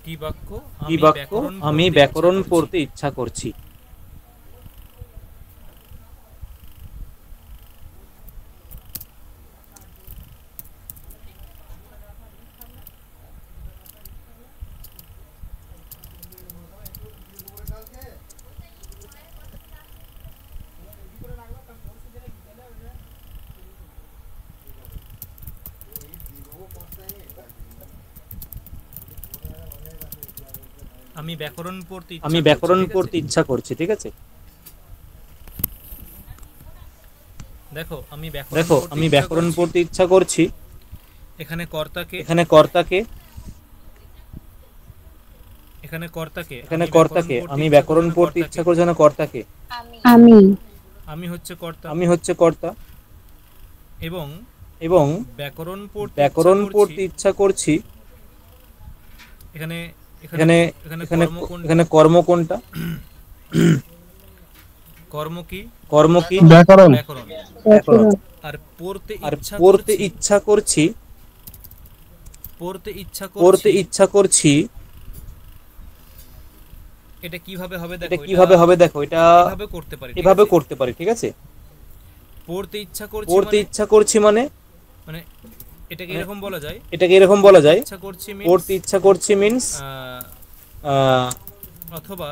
কি বাক্য? কি বাক্য? আমি ব্যাকরণ পড়তে ইচ্ছা করছি। আমি ব্যাকরণ পড়তে আমি ইচ্ছা করছি, ব্যাকরণ ঠিক আছে? পড়তে ইচ্ছা করছি, ঠিক আছে? দেখো, আমি ব্যাকরণ দেখো, পড়তে আমি ইচ্ছা ব্যাকরণ করছি। পড়তে ইচ্ছা করছি। এখানে কর্তাকে, এখানে কর্তাকে, এখানে কর্তাকে এখানে আমি ব্যাকরণ কর্তাকে, পড়তে আমি ইচ্ছা করছি ব্যাকরণ না পড়তে কর্তাকে? ইচ্ছা করছি না কর্তাকে? আমি আমি হচ্ছে কর্তা। আমি হচ্ছে কর্তা। এবং এবং ব্যাকরণ পড়তে ইচ্ছা ব্যাকরণ করছি। পড়তে ইচ্ছা করছি। এখানে এখানে এখানে এখানে এখানে কর্ম কোনটা? এখানে কর্ম কোনটা? কর্ম কি? কর্ম কি? ব্যাকরণ ব্যাকরণ। ব্যাকরণ। আর পড়তে আর ইচ্ছা পড়তে করছি, ইচ্ছা করছি, পড়তে ইচ্ছা পড়তে করছি। ইচ্ছা করছি। এটা কিভাবে হবে এটা দেখো, কিভাবে হবে দেখো, এটা এভাবে করতে পারি, ঠিক এভাবে আছে? করতে পারি, ঠিক আছে? পড়তে ইচ্ছা করছি পড়তে মানে, ইচ্ছা করছি মানে মানে এটাকে মানে এরকম বলা যায়। এটাকে এরকম বলা যায়, ইচ্ছা করছি মিন্স পড়তে ইচ্ছা করছি মিন্স অথবা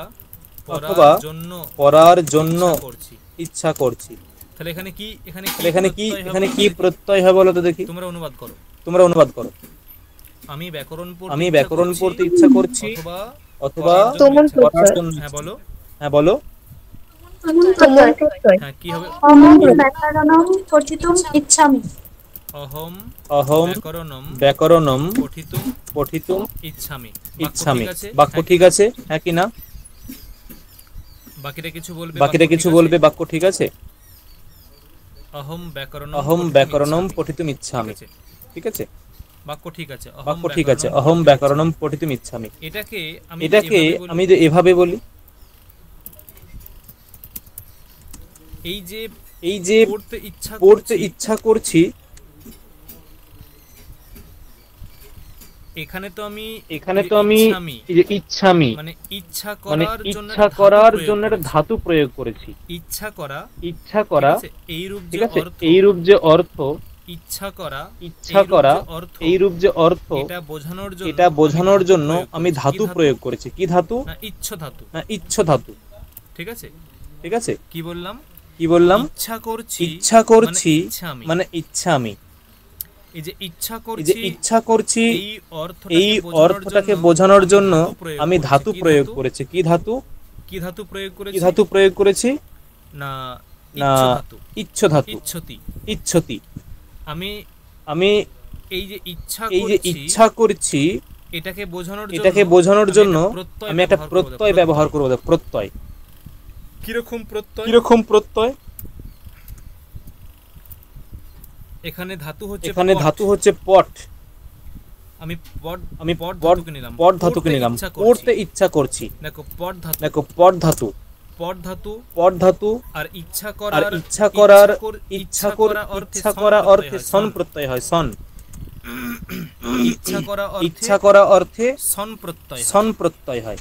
অথবা পড়ার জন্য পড়ার জন্য ইচ্ছা করছি। ইচ্ছা করছি। তাহলে এখানে কি, এখানে কি তাহলে এখানে কি, প্রত্যয় হবে এখানে বলো কি তো দেখি? প্রত্যয় হয় বলো তো দেখি? তোমরা অনুবাদ করো। তোমরা অনুবাদ করো। আমি ব্যাকরণ পড়তে আমি ইচ্ছা ব্যাকরণ করছি, পড়তে ইচ্ছা করছি, অথবা অথবা পড়ার জন্য তোমার ইচ্ছা করছি। পড়ার জন্য হ্যাঁ বলো। হ্যাঁ বলো। তোমার প্রত্যয়। হ্যাঁ, কি হবে? অহং ব্যাকরণং পঠিতুম ইচ্ছামি। অহম অহম ব্যাকরণম ব্যাকরণম পঠিতুম পঠিতুম ইচ্ছামি। বাক্য ইচ্ছামি। ঠিক আছে? বাক্য হ্যাঁ কি ঠিক না? আছে, হ্যাঁ কি না? বাকিটা কিছু বলবে? বাকিটা বাক্য কিছু ঠিক বলবে, আছে? বাক্য ঠিক আছে? অহম ব্যাকরণম অহম পঠিতুম ব্যাকরণম ইচ্ছামি। পঠিতুম ঠিক ইচ্ছামি। আছে? ঠিক আছে? বাক্য ঠিক আছে। অহম বাক্য ঠিক আছে, ব্যাকরণম অহম পঠিতুম ব্যাকরণম ইচ্ছামি। পঠিতুম ইচ্ছামি। এটাকে আমি যদি এটাকে এভাবে বলি, আমি যদি এভাবে বলি, এই যে এই যে পড়তে ইচ্ছা পড়তে করছি, ইচ্ছা করছি, এখানে তো আমি এখানে তো আমি ইচ্ছামি এই যে ইচ্ছামি মানে ইচ্ছা মানে করার জন্য ইচ্ছা একটা ধাতু করার প্রয়োগ জন্য একটা করেছি। ধাতু প্রয়োগ করেছি। ইচ্ছা করা, ইচ্ছা ঠিক করা, আছে? এই রূপ ঠিক যে আছে? অর্থ, এইরূপ যে অর্থ, ইচ্ছা করা, ইচ্ছা এই রূপ করা, যে অর্থ, এইরূপ যে অর্থ, এটা বোঝানোর জন্য এটা বোঝানোর জন্য আমি করেছি। ধাতু কি প্রয়োগ করেছি। কি ধাতু? না ইচ্ছ ধাতু। না ইচ্ছ ধাতু। ঠিক আছে? ঠিক আছে? কি বললাম? কি বললাম? ইচ্ছা করছি, ইচ্ছা করছি মানে ইচ্ছা আমি। মানে ইচ্ছা আমি। এই যে ইচ্ছা এই যে করছি, ইচ্ছা করছি, এই এই অর্থটাকে বোঝানোর জন্য আমি ধাতু প্রয়োগ করেছি। কি ধাতু? কি ধাতু প্রয়োগ কি করেছি? ধাতু প্রয়োগ করেছি? না না ইচ্ছ ধাতু। ইচ্ছ ধাতু। ইচ্ছতি। ইচ্ছতি। আমি আমি এই যে ইচ্ছা এই যে করছি, ইচ্ছা করছি, এটাকে বোঝানোর জন্য এটাকে বোঝানোর জন্য আমি একটা ব্যবহার করব। প্রত্যয় ব্যবহার করব। প্রত্যয়। কিরকম প্রত্যয়? কিরকম প্রত্যয়? এখানে ধাতু হচ্ছে এখানে পট। ধাতু হচ্ছে পট। আমি পট, আমি পট পট ধাতুকে নিলাম। পট ধাতুকে নিলাম। ইচ্ছা করছি। পড়তে ইচ্ছা করছি। দেখো পট ধাতু, দেখো পট ধাতু, পট ধাতু পট ধাতু। আর ইচ্ছা আর করার, ইচ্ছা করার, ইচ্ছা করা ইচ্ছা করা অর্থে সন প্রত্যয় হয়। সন। ইচ্ছা করা অর্থে, ইচ্ছা করা অর্থে সন প্রত্যয় হয়। সন প্রত্যয় হয়।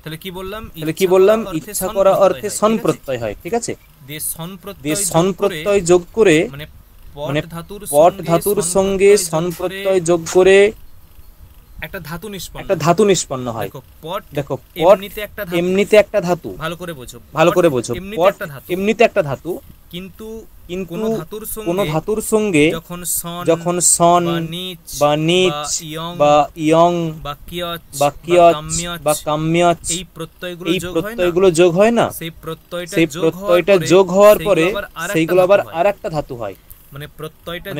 তাহলে কি বললাম? তাহলে কি বললাম? ইচ্ছা করা অর্থে সন প্রত্যয় হয়। ঠিক আছে? দিয়ে সন দিয়ে প্রত্যয় সন প্রত্যয় যোগ করে, মানে মানে ধাতুর পট ধাতুর সঙ্গে সন প্রত্যয় যোগ করে একটা ধাতু নিষ্পন্ন, একটা ধাতু নিষ্পন্ন হয়। দেখো পট, দেখো পট এমনিতে একটা ধাতু, এমনিতে একটা ধাতু। ভালো করে বোঝো, ভালো করে বোঝো। এমনিতে পট একটা ধাতু, এমনিতে একটা ধাতু। কিন্তু কিন্তু কোন ধাতুর সঙ্গে যখন সন বা নিচ বা ইয়ং বা কিয়চ বা কিয়চ বা কাম্যচ এই প্রত্যয়গুলো যোগ হয় না, সেই সেই প্রত্যয়টা যোগ হওয়ার পরে সেইগুলো আবার আরেকটা ধাতু হয়। মানে প্রত্যয়টা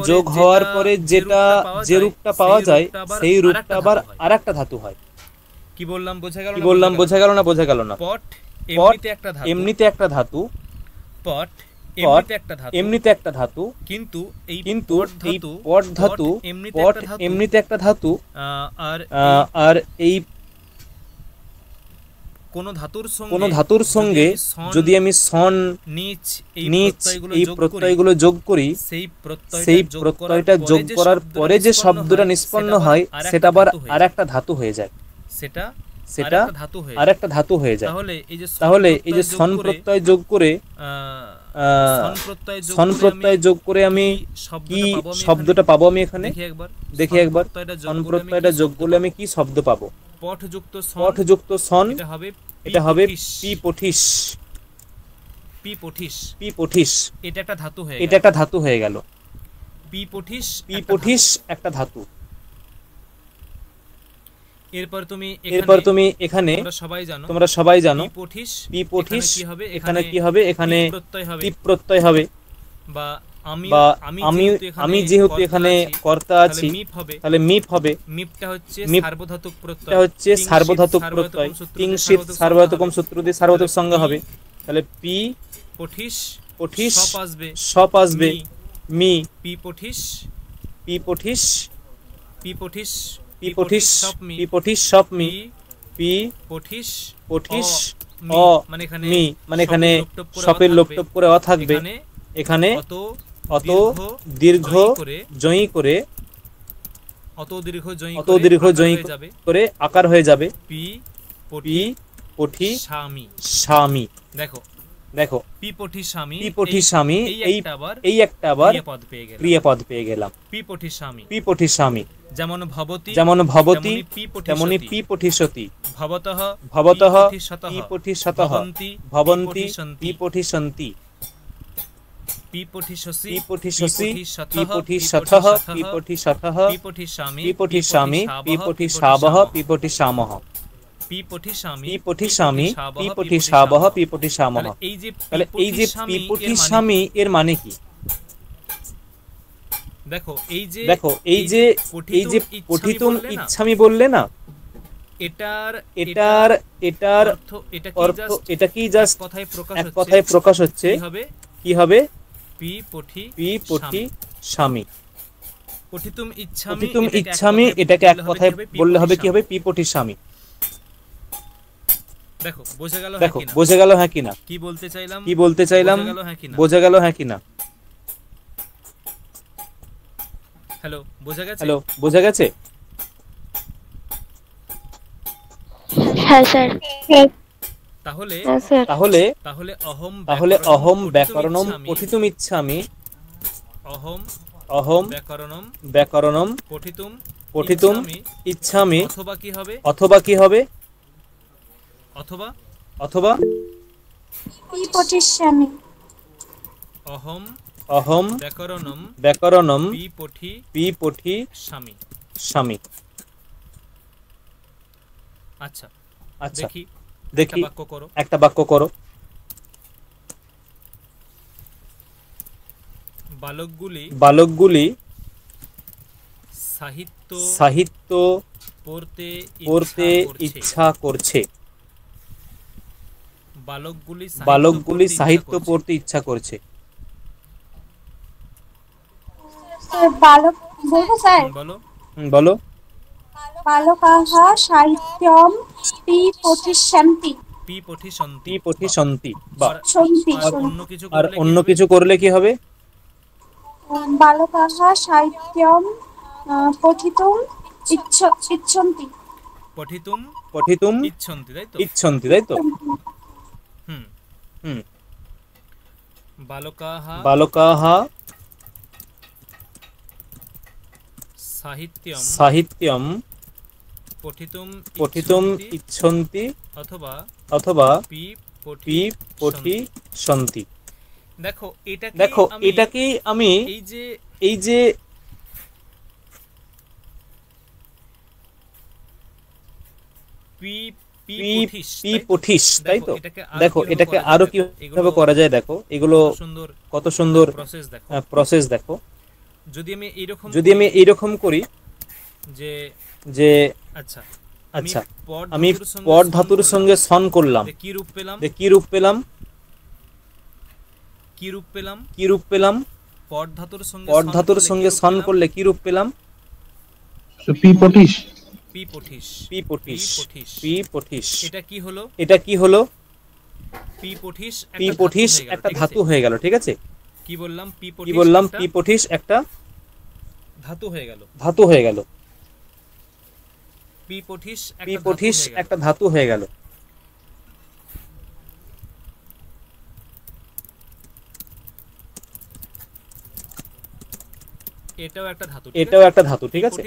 যোগ হওয়ার পরে যেটা যে রূপটা পাওয়া যায়, সেই রূপটা আবার আরেকটা ধাতু হয়। কি বললাম বোঝা গেল? কি বললাম বোঝা গেল না? বোঝা গেল না? পট পট এমনিতে একটা ধাতু, পট পট এমনিতে একটা ধাতু, কিন্তু এই পট ধাতু, পট এমনিতে একটা ধাতু। আর আর এই কোনো ধাতুর সঙ্গে যদি আমি সন নিচ নিচ এই প্রত্যয়গুলো যোগ করি, সেই প্রত্যয়টা যোগ করার পরে যে শব্দটা নিষ্পন্ন হয় সেটা আবার আর একটা ধাতু হয়ে যায়, সেটা সেটা আর একটা ধাতু হয়ে যায়। তাহলে এই যে সন প্রত্যয় যোগ করে সন প্রত্যয় যোগ করে আমি কি শব্দটা পাবো আমি এখানে দেখি একবার। সন প্রত্যয়টা যোগ করলে আমি কি শব্দ পাবো? পঠযুক্ত সন, এটা হবে পিপঠিস। পিপঠিস এটা একটা ধাতু হয়ে এটা একটা ধাতু হয়ে গেল। পিপঠিস পিপঠিস একটা ধাতু। এরপর তুমি এখানে তোমরা সবাই জানো পিপঠিস এখানে কি হবে? এখানে টিপ প্রত্যয় হবে। বা বা আমি যেহেতু এখানে কর্তা আছি তাহলে মিপ হবে। মিপটা হচ্ছে সার্বধাতুক প্রত্যয়, এটা হচ্ছে সার্বধাতুক প্রত্যয়। কিংচিৎ সার্বধাতুকম সূত্র দিয়ে সার্বধাতুক সংজ্ঞা হবে। তাহলে পি পঠিস পঠিস সপ আসবে মি পিপঠিস পিপঠিস পিপঠিস পিপঠিস পিপঠিস সপ মি পি পঠিস পঠিস অ মি, মানে এখানে সপের লোপ টোপ করে অ থাকবে। এখানে অত দীর্ঘ জয়ী করে অত দীর্ঘ জয়ী করে আকার হয়ে যাবে পি পি পঠি স্বামী স্বামী। দেখো দেখো পিপঠি স্বামী পিপঠি স্বামী, এই একটা আবার ক্রিয়াপদ পেয়ে গেলাম। পিপঠি স্বামী পিপঠি স্বামী। যেমন ভবতি তেমনি পিপঠিসতি। ভবতঃ ভবতঃ পিপঠিসতঃ পিপঠিসতঃ ভবন্তি পিপঠিসন্তি। পিপঠিসসি পিপঠিসসি পিপঠিসতঃ পিপঠিসতঃ পিপঠিস্বামী পিপঠিস্বামী পিপঠিসাবঃ পিপঠিসামঃ। পিপঠিস্বামী পিপঠিস্বামী পিপঠিসাবঃ পিপঠিসামঃ। তাহলে এই যে পিপঠিস্বামী এর মানে কি? দেখো এই যে পঠিতুম ইচ্ছামি বললে না, এটার অর্থ এটা কি জাস্ট এক কথায় প্রকাশ হচ্ছে। কি হবে? পি স্বামী। পঠিতুম ইচ্ছামি এটাকে এক কথায় বললে হবে কি হবে? পিপঠি স্বামী। দেখো বোঝা গেল হ্যাঁ কিনা? কি বলতে চাইলাম বোঝা গেল হ্যাঁ কিনা? হ্যালো বোঝা গেছে? হ্যাঁ স্যার। তাহলে অহম ব্যাকরণম পঠিতুম ইচ্ছামি। অহম ব্যাকরণম পঠিতুম ইচ্ছামি। অথবা কি হবে? অথবা পিপঠিস্বামী। অহম ব্যাকরণম পিপঠি স্বামী। আচ্ছা দেখি একটা বাক্য করো। বালকগুলি সাহিত্য পড়তে ইচ্ছা করছে। বালকগুলি সাহিত্য পড়তে ইচ্ছা করছে। বালক বলবো স্যার? বলো। বালকাঃ সাহিত্যম পিপঠিষ্যন্তি। পিপঠিসন্তি। আর অন্য কিছু করলে কি হবে? বালকাঃ সাহিত্যম পঠিতুম ইচ্ছন্তি। পঠিতুম ইচ্ছন্তি, তাই তো? বালকাঃ সাহিত্যম পঠিতুম ইচ্ছন্তি অথবা পিপঠিসন্তি। দেখো এটাকেই আমি এই যে পিপঠিস, তাই তো? দেখো এটাকে আরো কিভাবে করা যায়। দেখো এগুলো কত সুন্দর প্রসেস। দেখো যদি আমি এইরকম করি যে আচ্ছা আমি পদ ধাতুর সঙ্গে সন করলাম, কি রূপ পেলাম? পদ ধাতুর সঙ্গে সন করলে কি রূপ পেলাম? পি পঠিস, পি পঠিস, পঠিস। পি পঠিস। এটা কি হলো? এটা কি হলো? পি পঠিস পি পঠিস একটা ধাতু হয়ে গেল, ঠিক আছে? কি বললাম? পি কি পঠিস বললাম? একটা পি পঠিস একটা ধাতু হয়ে গেল। ধাতু হয়ে গেল। পি পঠিস পি একটা পঠিস ধাতু হয়ে গেল। একটা ধাতু হয়ে গেল। এটাও একটা ধাতু, এটাও একটা ধাতু, ঠিক আছে?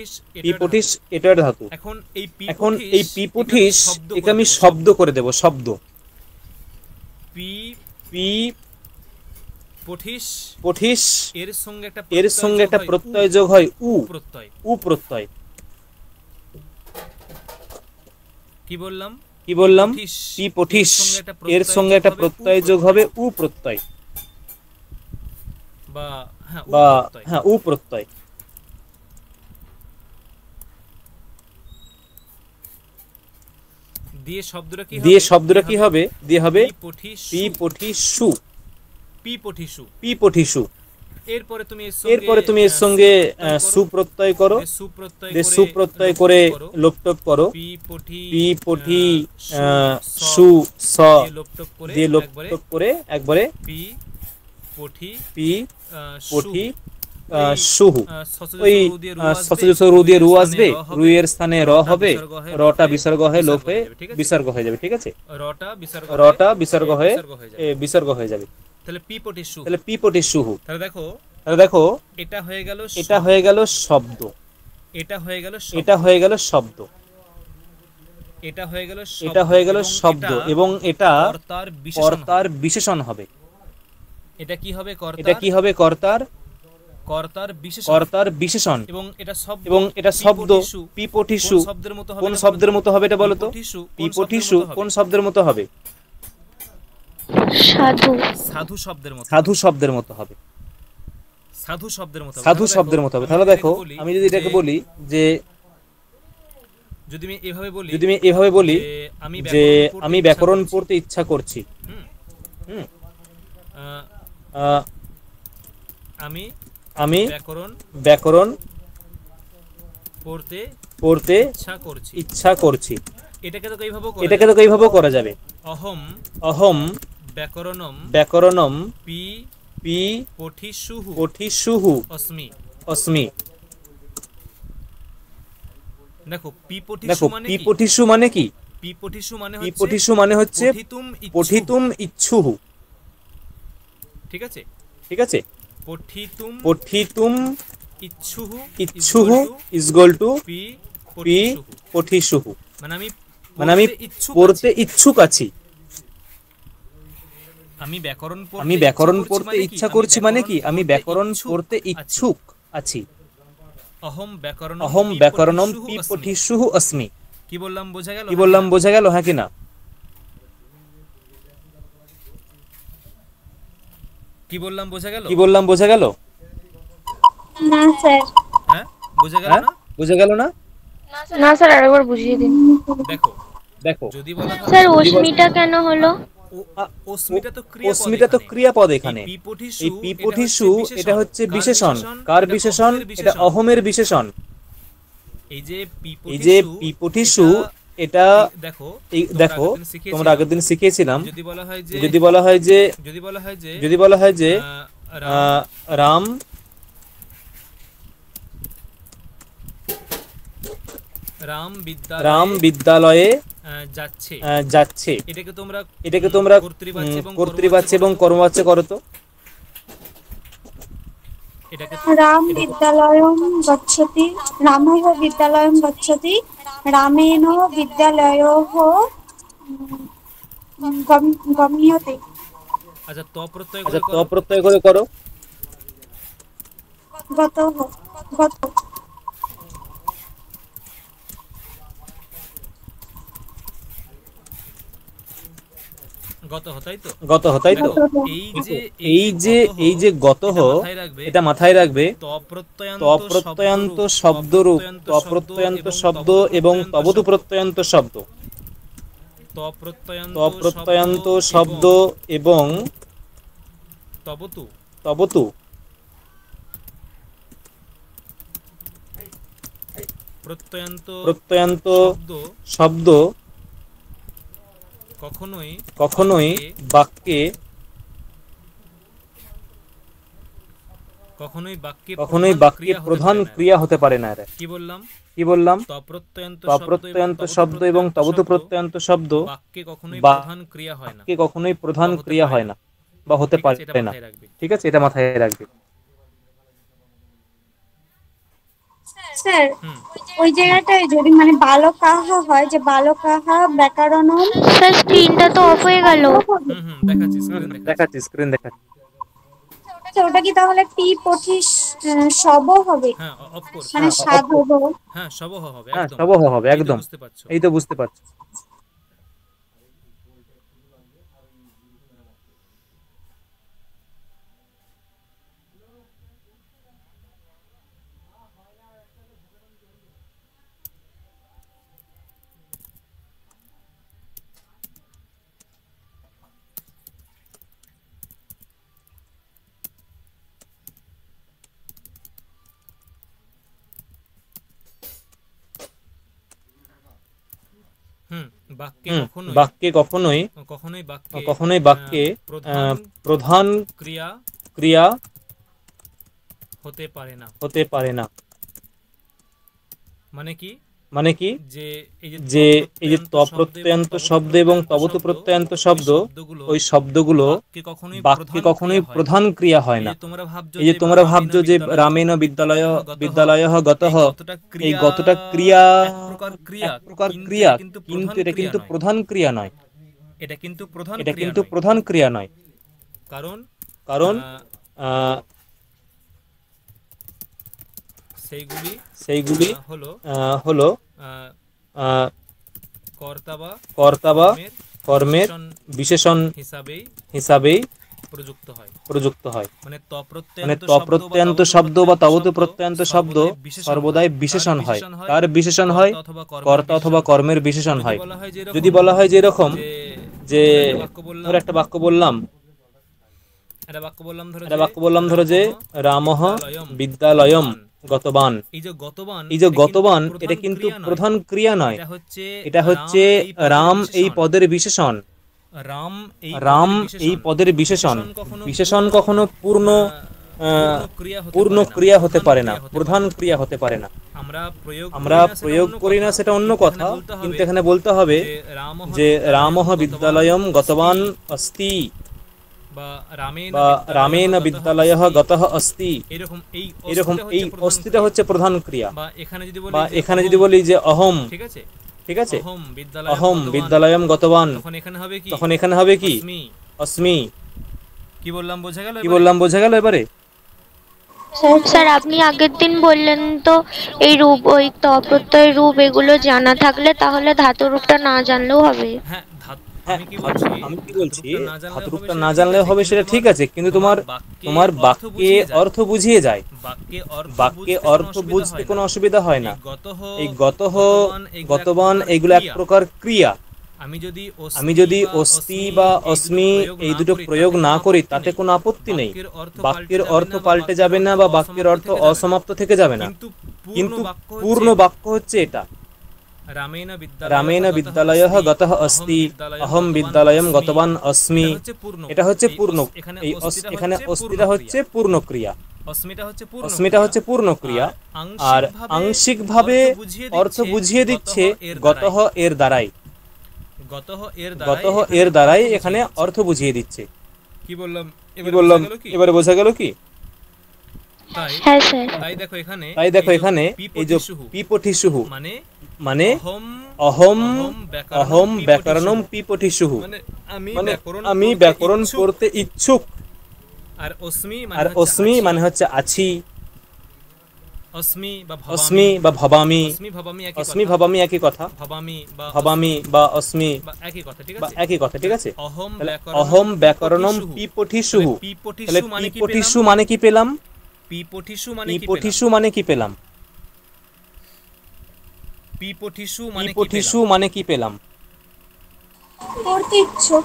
পি পঠিস এটাও একটা ধাতু। এখন এখন এই পি পঠিস একে আমি শব্দ করে দেব, শব্দ। পি পি পঠিস পঠিস এর সঙ্গে একটা প্রত্যয় যোগ হয় উ প্রত্যয়। উ প্রত্যয়। কি বললাম? কি বললাম? পঠিস, পি পঠিস এর সঙ্গে একটা একটা প্রত্যয় যোগ হবে উ প্রত্যয়, বা বা হ্যাঁ উ প্রত্যয়। দিয়ে শব্দটা কি হবে? দিয়ে শব্দটা কি হবে? দিয়ে হবে পি পঠিস, পি পঠিসু, পি পঠিসু। পি পঠিসু। এরপরে তুমি এর সঙ্গে সু প্রত্যয় করো, সু প্রত্যয় করে লোপটপ করো। পি পঠি, পি পঠি সু স দিয়ে লোপটপ করে একবারে পি পঠি, পি পঠি ওই সুহু। ওই সচজস রু দিয়ে রু আসবে, রু এর স্থানে র হবে, রটা বিসর্গ হয়ে লোপ হয়ে বিসর্গ হয়ে যাবে, ঠিক আছে? রটা বিসর্গ হয়ে বিসর্গ হয়ে যাবে। তাহলে পি পঠি সু, তাহলে পি পঠি সুহু। তাহলে দেখো এটা হয়ে গেল, এটা হয়ে গেল শব্দ, এটা হয়ে গেল, এটা হয়ে গেল শব্দ, এটা হয়ে গেল, এটা হয়ে গেল শব্দ এবং এটা কর্তার বিশেষণ হবে। এটা কি হবে? এটা কি হবে? কর্তার কর্তার বিশেষণ। এবং এটা শব্দ। পি পঠিসু কোন শব্দের মতো হবে এটা বলো তো? পি পঠিসু কোন শব্দের মতো হবে? সাধু। সাধু শব্দের মতো। সাধু শব্দের মতো হবে। সাধু শব্দের মতো, সাধু শব্দের মতো হবে। তাহলে দেখো আমি যদি এটাকে বলি যে, যদি আমি এভাবে বলি যে আমি ব্যাকরণ পড়তে ইচ্ছা করছি, আমি ব্যাকরণ পড়তে ইচ্ছা করছি। এটাকে তো এইভাবেও করা যাবে। অহম ব্যাকরণম পি পঠিসুহু অস্মি। দেখো পি পঠিসু মানে কি? পি পঠিসু মানে হচ্ছে পঠিতুম ইচ্ছুহু, ঠিক আছে? পঠিতুম ইচ্ছুহু ইজগল টু পি পঠিসুহু, মানে আমি পড়তে ইচ্ছুক আছি। আমি ব্যাকরণ পড়তে ইচ্ছা করছি মানে কি? আমি ব্যাকরণ পড়তে ইচ্ছুক আছি। অহম ব্যাকরণম পি পঠিসুহু অস্মি। কি বললাম? বোঝা গেল? কি বললাম? বোঝা গেল? হ্যাঁ কি না? কি বললাম? বোঝা গেল? কি বললাম? বোঝা গেল? না স্যার। হ্যাঁ বোঝা গেল না? বোঝা গেল না? না স্যার, আরেকবার বুঝিয়ে দিন। দেখো যদি বলা হয় স্যার অস্মিটা কেন হলো? অস্মিটা তো ক্রিয়াপদ এখানে। এই পি পঠিসু এটা হচ্ছে বিশেষণ। কার বিশেষণ? এটা অহমের বিশেষণ। এই যে পি পঠিসু এটা দেখো তোমরা আগের দিন শিখিয়েছিলাম। যদি বলা হয় যে রাম বিদ্যালয়ে যাচ্ছে। এটাকে তোমরা কর্তৃবাচ্য এবং কর্মবাচ্য করো তো। রাম বিদ্যালয়ং গচ্ছতি, রামঃ বিদ্যালয়ং গচ্ছতি, রামেণ বিদ্যালয়ঃ গম্যতে। আচ্ছা ত প্রত্যয় করে করো। গতঃ, গত। গতঃ, তাই তো? এই যে গতঃ, এটা মাথায় রাখবে। তপ্রত্যয়ান্ত শব্দরূপ, তপ্রত্যয়ান্ত শব্দ এবং তবতু প্রত্যয়ান্ত শব্দ, তপ্রত্যয়ান্ত শব্দ এবং তবতু, প্রত্যয়ান্ত শব্দ কখনোই বাক্যে প্রধান ক্রিয়া হতে পারে না। কি বললাম? তপ্রত্যয়ান্ত শব্দ এবং তবতু প্রত্যয়ান্ত শব্দ বাক্যে কখনোই প্রধান ক্রিয়া হয় না বা হতে পারে না। ঠিক আছে, এটা মাথায় রাখবে। স্যার ওই জায়গাটায় যদি মানে বালকাহা হয়, যে বালকাহা ব্যাকরণম। স্যার স্ক্রিনটা তো অফ হয়ে গেল। দেখাচ্ছি, স্ক্রিন দেখাচ্ছি। ওটা কি তাহলে পি পঠিস শব হবে? মানে সাধব। হ্যাঁ, শবহ হবে একদম। এই তো বুঝতে পারছো। বাক্যে কখনোই বাক্যে প্রধান ক্রিয়া হতে পারে না। মানে কি? যে এই যে তপ্রত্যয়ান্ত শব্দ এবং তবতু প্রত্যয়ান্ত শব্দ, ওই শব্দগুলো বাক্যে কখনোই প্রধান ক্রিয়া হয় না। এই যে তোমরা ভাবছো যে রামেণ বিদ্যালয়ঃ গতঃ, এই গতটা ক্রিয়া এক প্রকার ক্রিয়া, কিন্তু এটা কিন্তু প্রধান ক্রিয়া নয়। প্রধান ক্রিয়া নয়। কারণ সেইগুলি হলো কর্তা বা কর্মের বিশেষণ হিসাবেই প্রযুক্ত হয়। মানে তপ্রত্যয়ান্ত শব্দ বা তবতু প্রত্যয়ান্ত শব্দ সর্বদাই বিশেষণ হয়। কার বিশেষণ হয়? কর্তা অথবা কর্মের বিশেষণ হয়। যদি বলা হয় যে এরকম, যে ধরো একটা বাক্য বললাম, ধরো যে রামঃ বিদ্যালয়ম গতবান। এই যে গতবান, এটা কিন্তু প্রধান ক্রিয়া নয়। এটা হচ্ছে রাম এই পদের বিশেষণ। রাম এই পদের বিশেষণ। বিশেষণ কখনো পূর্ণ ক্রিয়া হতে পারে না, প্রধান ক্রিয়া হতে পারে না। আমরা প্রয়োগ করি না, সেটা অন্য কথা, কিন্তু এখানে বলতে হবে যে রামঃ বিদ্যালয়ম গতবান অস্তি বা রামেণ বিদ্যালয়ঃ গতঃ অস্তি। এরকম এই অস্তিটা হচ্ছে প্রধান ক্রিয়া। বা এখানে যদি বলি যে অহম, ঠিক আছে, অহম বিদ্যালয়ম গতবান, তখন এখানে হবে কি? অস্মি। কি বললাম বোঝা গেল এবারে? স্যার আপনি আগের দিন বললেন তো এই রূপ, ওই তপ্রত্যয় রূপ এগুলো জানা থাকলে তাহলে ধাতু রূপটা না জানলেও হবে। আমি কি বলছি, ধাতু রূপটা না জানলেও হবে, সেটা ঠিক আছে, কিন্তু তোমার বাক্যে অর্থ বুঝিয়ে যায়। বাক্যে অর্থ বুঝতে কোনো অসুবিধা হয় না। এই গতঃ, গতবান এগুলো এক প্রকার ক্রিয়া। আমি যদি অস্তি বা অস্মি এই দুটো প্রয়োগ না করি, তাতে কোনো আপত্তি নেই। বাক্যের অর্থ পাল্টে যাবে না বা বাক্যের অর্থ অসমাপ্ত থেকে যাবে না। কিন্তু পূর্ণ বাক্য হচ্ছে এটা। রামেণ বিদ্যালয়ঃ গতঃ অস্তি, অহম বিদ্যালয়ম গতবান অস্মি। এটা হচ্ছে পূর্ণ। এই এখানে অস্তিটা হচ্ছে পূর্ণ ক্রিয়া, অস্মিটা হচ্ছে পূর্ণ ক্রিয়া। আর আংশিকভাবে অর্থ বুঝিয়ে দিচ্ছে গতঃ এর দ্বারাই। গতঃ এর দ্বারাই এখানে অর্থ বুঝিয়ে দিচ্ছে। কি বললাম এবারে বোঝা গেল কি? হ্যাঁ স্যার। তাই দেখো এখানে এই যে পিপঠিসুহু মানে অহম ব্যাকরণম পিপঠিসুহু, মানে আমি ব্যাকরণ পড়তে ইচ্ছুক। আর অস্মি মানে হচ্ছে আছি। অস্মি বা ভবামি, অস্মি ভবামি একই কথা। ভবামি বা অস্মি বা একই কথা, ঠিক আছে। অহম ব্যাকরণম পিপঠিসুহু, তাহলে পিপঠিসু মানে কি পেলাম? পিপঠিসু মানে কি পেলাম? পিপঠিসু মানে কি পেলাম? পড়তে ইচ্ছুক।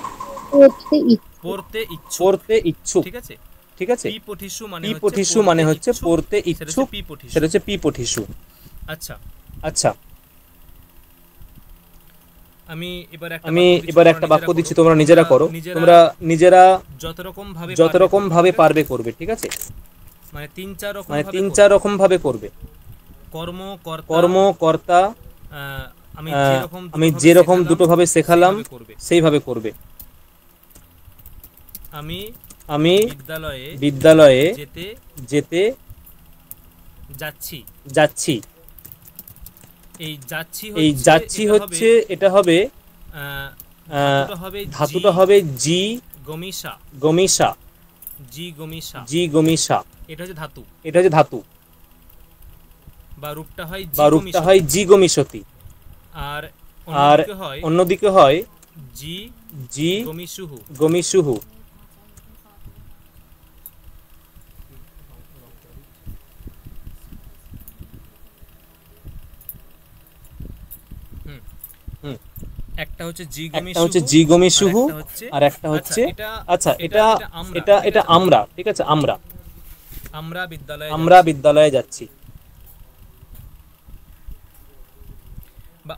পড়তে ইচ্ছুক, ঠিক আছে। পিপঠিসু মানে হচ্ছে পড়তে ইচ্ছুক, সেটা হচ্ছে পিপঠিসু। আচ্ছা, আচ্ছা, আমি এবার একটা বাক্য দিচ্ছি, তোমরা নিজেরা করো। তোমরা নিজেরা যত রকম ভাবে পারবে করবে, ঠিক আছে? মানে তিন চার রকম ভাবে করবে। কর্ম, কর্তা, আমি যেরকম দুটো ভাবে শেখালাম সেইভাবে করবে। আমি বিদ্যালয়ে যেতে যাচ্ছি। এই যাচ্ছি হচ্ছে, এটা হবে ধাতুটা হবে জি গমিসা। এটা হচ্ছে ধাতু। বা রূপটা হয় জি গমিসতি। আর অন্যদিকে হয় জি গমিসুহু। একটা হচ্ছে জি গমিসুহু আর একটা হচ্ছে, আচ্ছা, এটা আমরা, ঠিক আছে? আমরা বিদ্যালয়ে যাচ্ছি, বা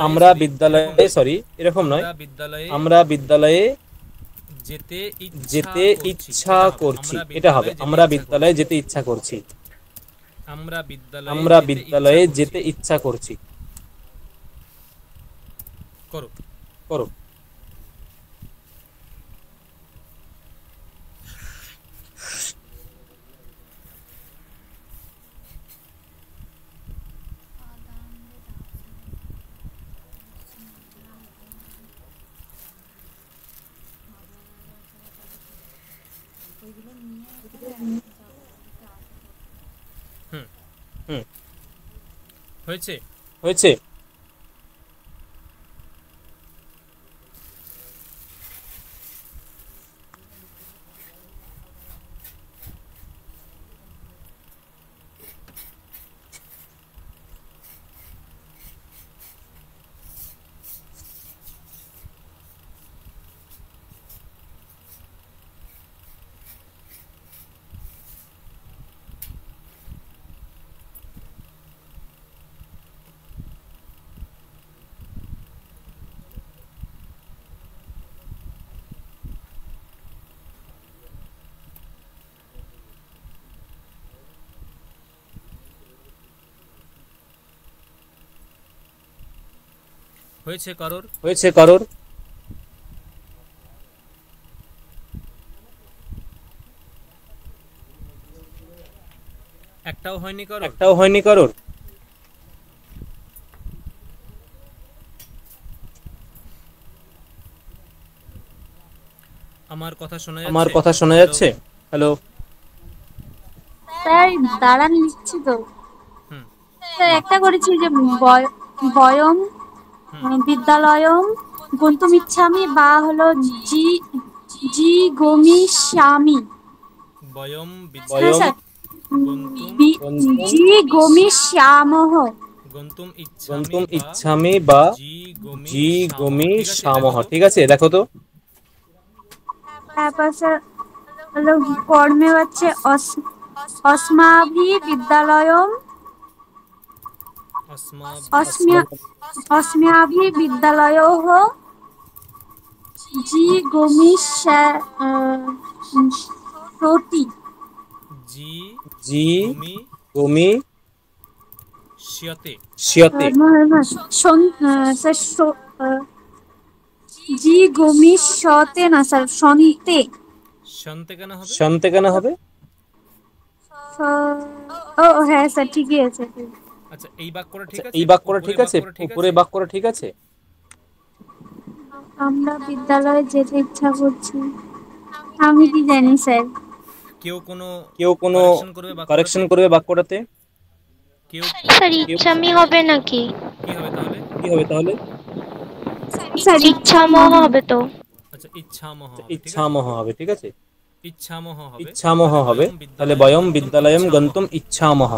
আমরা বিদ্যালয়ে, সরি, এরকম নয়, আমরা বিদ্যালয়ে যেতে ইচ্ছা করছি, এটা হবে আমরা বিদ্যালয়ে যেতে ইচ্ছা করছি। আমরা বিদ্যালয়ে যেতে ইচ্ছা করছি। করো। হয়েছে। হয়েছে কারোর? একটাও হয়নি কারোর? আমার কথা শোনা যাচ্ছে? হ্যালো স্যার, দাঁড়ান, লিখছি তো। স্যার, একটা করেছি যে বয়ম বিদ্যালয়ম গন্তুমিচ্ছামি, বা হলো জি গমিষ্যামি। বয়ম হ্যাঁ স্যার, জি গমিষ্যামহ। গন্তুম ইচ্ছামি বা জি গমিষ্যামহ, ঠিক আছে? দেখো তো। তারপর স্যার হলো কর্মে হচ্ছে অস্মাভি বিদ্যালয়ম, অস্মাভি বিদ্যালয়ঃ জি গমিষ্যতি। জি গমিষ্যতে। জি গমিষ্যতে না স্যার, সন্তে কেন হবে? ও হ্যাঁ স্যার, ঠিকই আছে। আচ্ছা, এই বাক্যটা ঠিক আছে? উপরে বাক্যটা ঠিক আছে? আমরা বিদ্যালয়ে যেতে ইচ্ছা করছি। আমি কি জানি স্যার? কেউ কোনো কারেকশন করবে বাক্যটাতে? স্যার, ইচ্ছামি হবে নাকি? কি হবে তাহলে? স্যার, ইচ্ছামহ হবে তো। আচ্ছা, ইচ্ছামহ হবে, ঠিক আছে? ইচ্ছামহ হবে। তাহলে বয়ম বিদ্যালয়ম গন্তুম ইচ্ছামহ।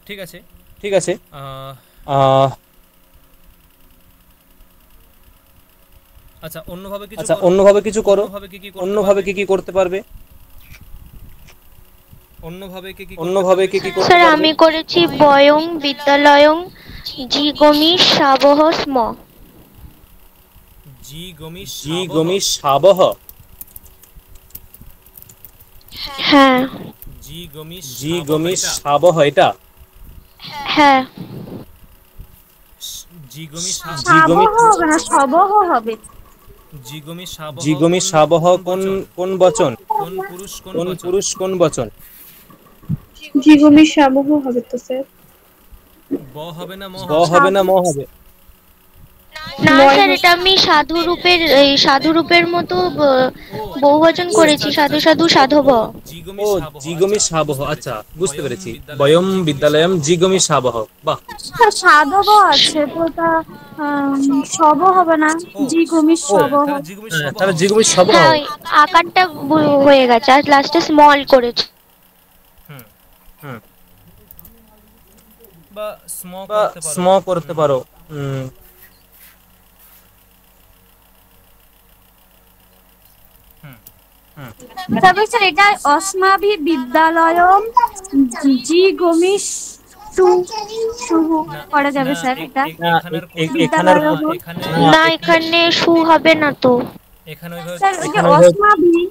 ঠিক আছে। আচ্ছা, অন্যভাবে কিছু করো। অন্যভাবে কি করতে পারবে? অন্যভাবে কে কি করতে স্যার পারবে? আমি করেছি বয়ং বিদ্যালয়ং জি গমি সাবহ স্ম। জি গমি সাবহ। হ্যাঁ জি গমি সাবহ এটা? হ্যাঁ জি সাবহ গমি হবে না, সবহ হবে। জি গমি সাবহ কোন কোন বচন? কোন পুরুষ কোন বচন? জীবনী সাবহ হবে তো স্যার। ব হবে না ম হবে? না ময় স্যার, হবে। এটা আমি সাধু রূপের মতো বহুবচন করেছি, সাধু সাধু সাধব। ও জি গমি সাবহ, আচ্ছা বুঝতে পেরেছি। বয়ম বিদ্যালয়ম জি গমি সাবহ। বাহ। সাধব আছে তো, তা সব হবে না, জি গমির ও সব হবে। হ্যাঁ, তাহলে জি গমি সাবহ হ্যাঁ হবে। ওই আকারটা হয়ে গেছে, আর লাস্টে স্মল করেছি। হুম। বা স্ম করতে পারো। হুম। তবে স্যার এটা অস্মাভি বিদ্যালয়ম জি গমির শুভ করা যাবে স্যার এটা। না, এখানের বিদ্যালয় না এখানে সু হবে না তো। স্যার ওই যে এখানে অস্মাভি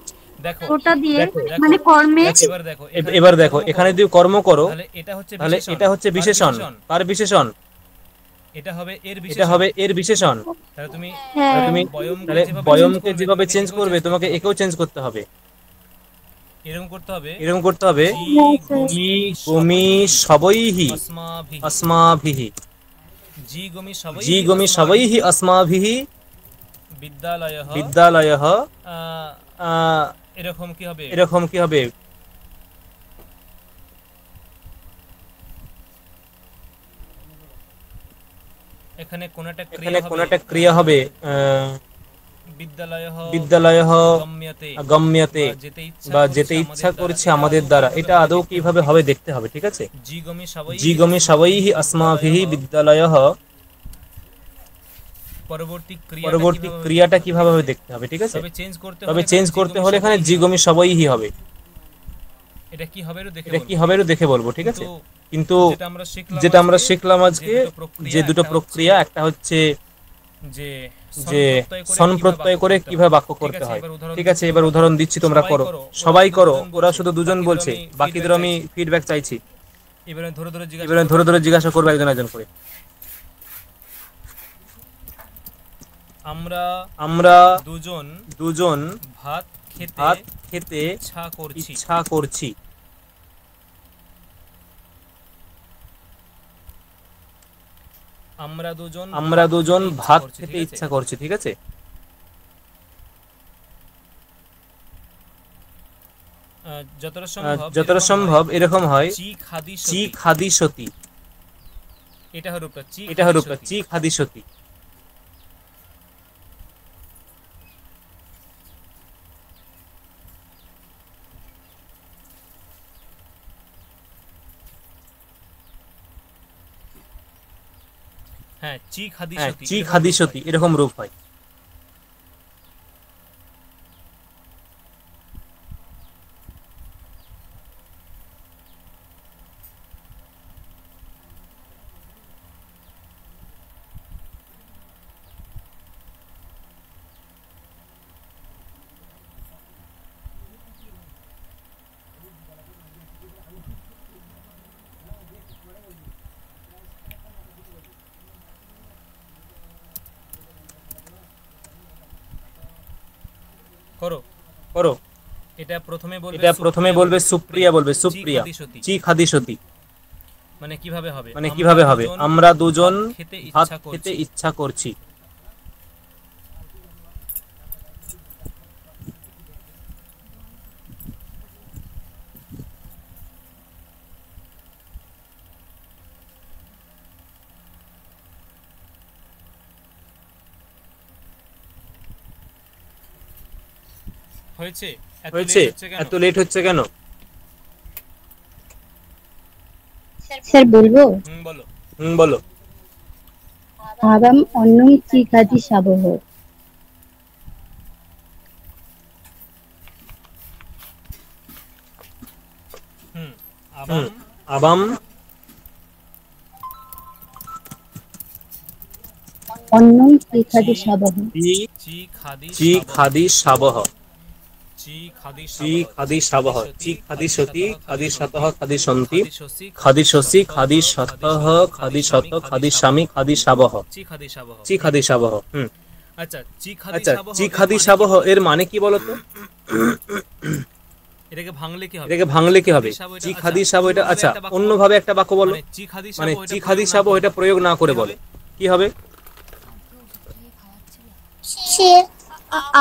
ওটা দিয়ে মানে কর্মে। এবার দেখো, এখানে যদি কর্ম করো তাহলে এটা হচ্ছে বিশেষণ। কার বিশেষণ? এটা হবে এর বিশেষণ। হ্যাঁ তুমি তাহলে বয়মকে যেভাবে চেঞ্জ করবে, তোমাকে একেও চেঞ্জ করতে হবে। এরকম করতে হবে, হ্যাঁ স্যার। জি গমি সবৈহি अस्माभिः। জি গমি সবৈহি अस्माभिः বিদ্যালয়ः। এরকম কি হবে? এখানে কোন একটা ক্রিয়া হবে। বিদ্যালয়ः গম্যতে, বা যেতে ইচ্ছা করছে আমাদের দ্বারা। এটা আদৌ কিভাবে হবে দেখতে হবে, ঠিক আছে? জি গমি সবৈহি अस्माभिः বিদ্যালয়ः, পরবর্তী ক্রিয়াটা কিভাবে হবে দেখতে হবে, ঠিক আছে? তবে চেঞ্জ করতে হলে এখানে জি গমি সবৈহি হবে। এটা কি হবে দেখে বলবো, ঠিক আছে? কিন্তু যেটা আমরা শিখলাম আজকে, যে দুটো প্রক্রিয়া, একটা হচ্ছে যে সন প্রত্যয় করে কিভাবে বাক্য করতে হয়, ঠিক আছে? এবার উদাহরণ দিচ্ছি, তোমরা করো, সবাই করো। ওরা শুধু দুজন বলছে, বাকিদের আমি ফিডব্যাক চাইছি। এবারে ধরে ধরে জিজ্ঞাসা করবো একজন একজন করে। আমরা দুজন ভাত খেতে ইচ্ছা করছি। আমরা দুজন ভাত খেতে ইচ্ছা করছি, ঠিক আছে? যতটা সম্ভব এরকম হয়, চি খাদি সতী। এটা হলো চি খাদি সতী। হ্যাঁ, চি খাদি সতী এরকম রূপ হয়। করো। এটা প্রথমে বলবে সুপ্রিয়া, বলবে সুপ্রিয়া চি খাদি সতী। মানে কিভাবে হবে? আমরা দুজন ভাত খেতে ইচ্ছা করছি। হয়েছে? এত লেট হচ্ছে কেন? স্যার বলবো? বলো। আগাম অন্নং চিকাদি সাবহ। আবাম অন্যম চিখাদি সাবহ চি খাদি সাবহ চি খাদি সাবহ চি খাদি সতি খাদি শতহ খাদি সন্তি খাদি শসি খাদি শতহ খাদি শত খাদি স্বামী খাদি সাবহ চি খাদি সাবহ। আচ্ছা চি খাদি সাবহ এর মানে কি বলতো? এটাকে ভাঙলে কি হবে? চি খাদি সাবহ এটা, আচ্ছা অন্যভাবে একটা বাক্য বলো, মানে চি খাদি সাবহ এটা প্রয়োগ না করে বলো, কি হবে?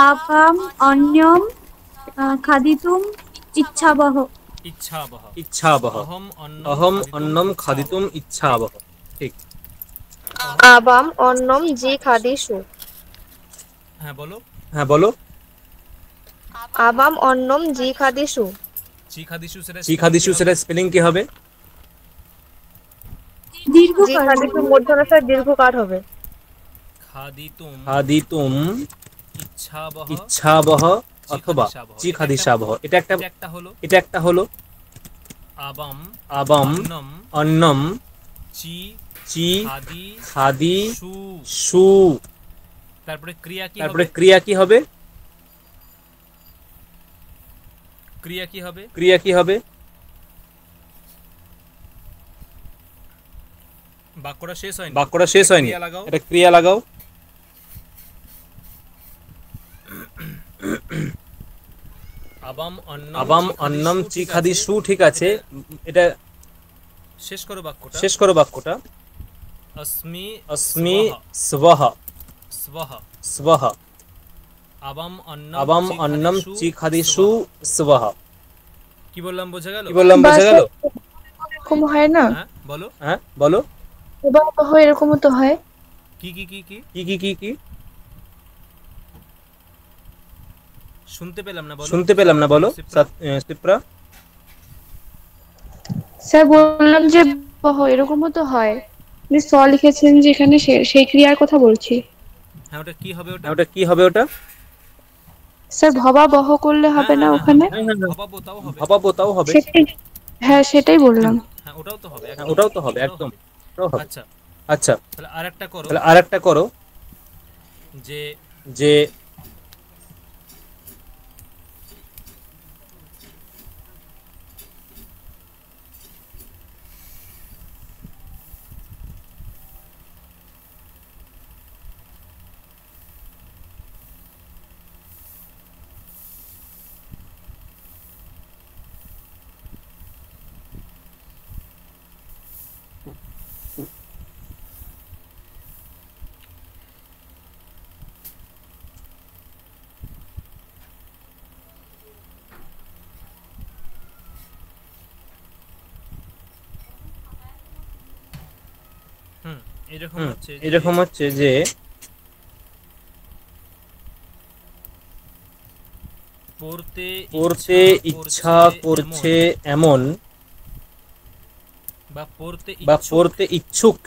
আবাম অন্যম খাদিতুম ইচ্ছাবহ। ইচ্ছাবহ অহম অন্নম খাদিতুম ইচ্ছাবহ। ঠিক। আবাম অন্নম জি খাদিসু। হ্যাঁ বলো। আবাম অন্নম জি খাদিসু। চি খাদিসু সেটা স্পেলিং কি হবে? জি খাদিসু মধ্যনাসার দীর্ঘকার হবে। খাদিতুম ইচ্ছাবহ অথবা চি খাদিসাবহ। এটা একটা হলো। আবাম অন্নম চি খাদি সু। তারপরে ক্রিয়া কি হবে? ক্রিয়া কি হবে? বাক্যটা শেষ হয়নি, এটা ক্রিয়া লাগাও। আবাম অন্নম চি খাদি সু, ঠিক আছে, এটা শেষ করো বাক্যটা। অস্মি স্বহ স্বহ আবাম অন্নম চি খাদি সু স্বহ। কি বললাম বোঝা গেল? এরকম হয় না? হ্যাঁ বলো। এরকমও তো হয়। কি শুনতে পেলাম না, বলো সিপ্রা। স্যার বললাম যে এরকমও তো হয়, স লিখেছেন যেখানে, সেই ক্রিয়ার কথা বলছি। হ্যাঁ ওটা কি হবে ওটা? স্যার ভবাবহ করলে হবে না ওখানে? ভবাবতাও হবে। হ্যাঁ সেটাই বললাম। হ্যাঁ ওটাও তো হবে একদম। আচ্ছা তাহলে আরেকটা করো যে এরকম হচ্ছে যে পড়তে ইচ্ছা করছে এমন বা পড়তে ইচ্ছুক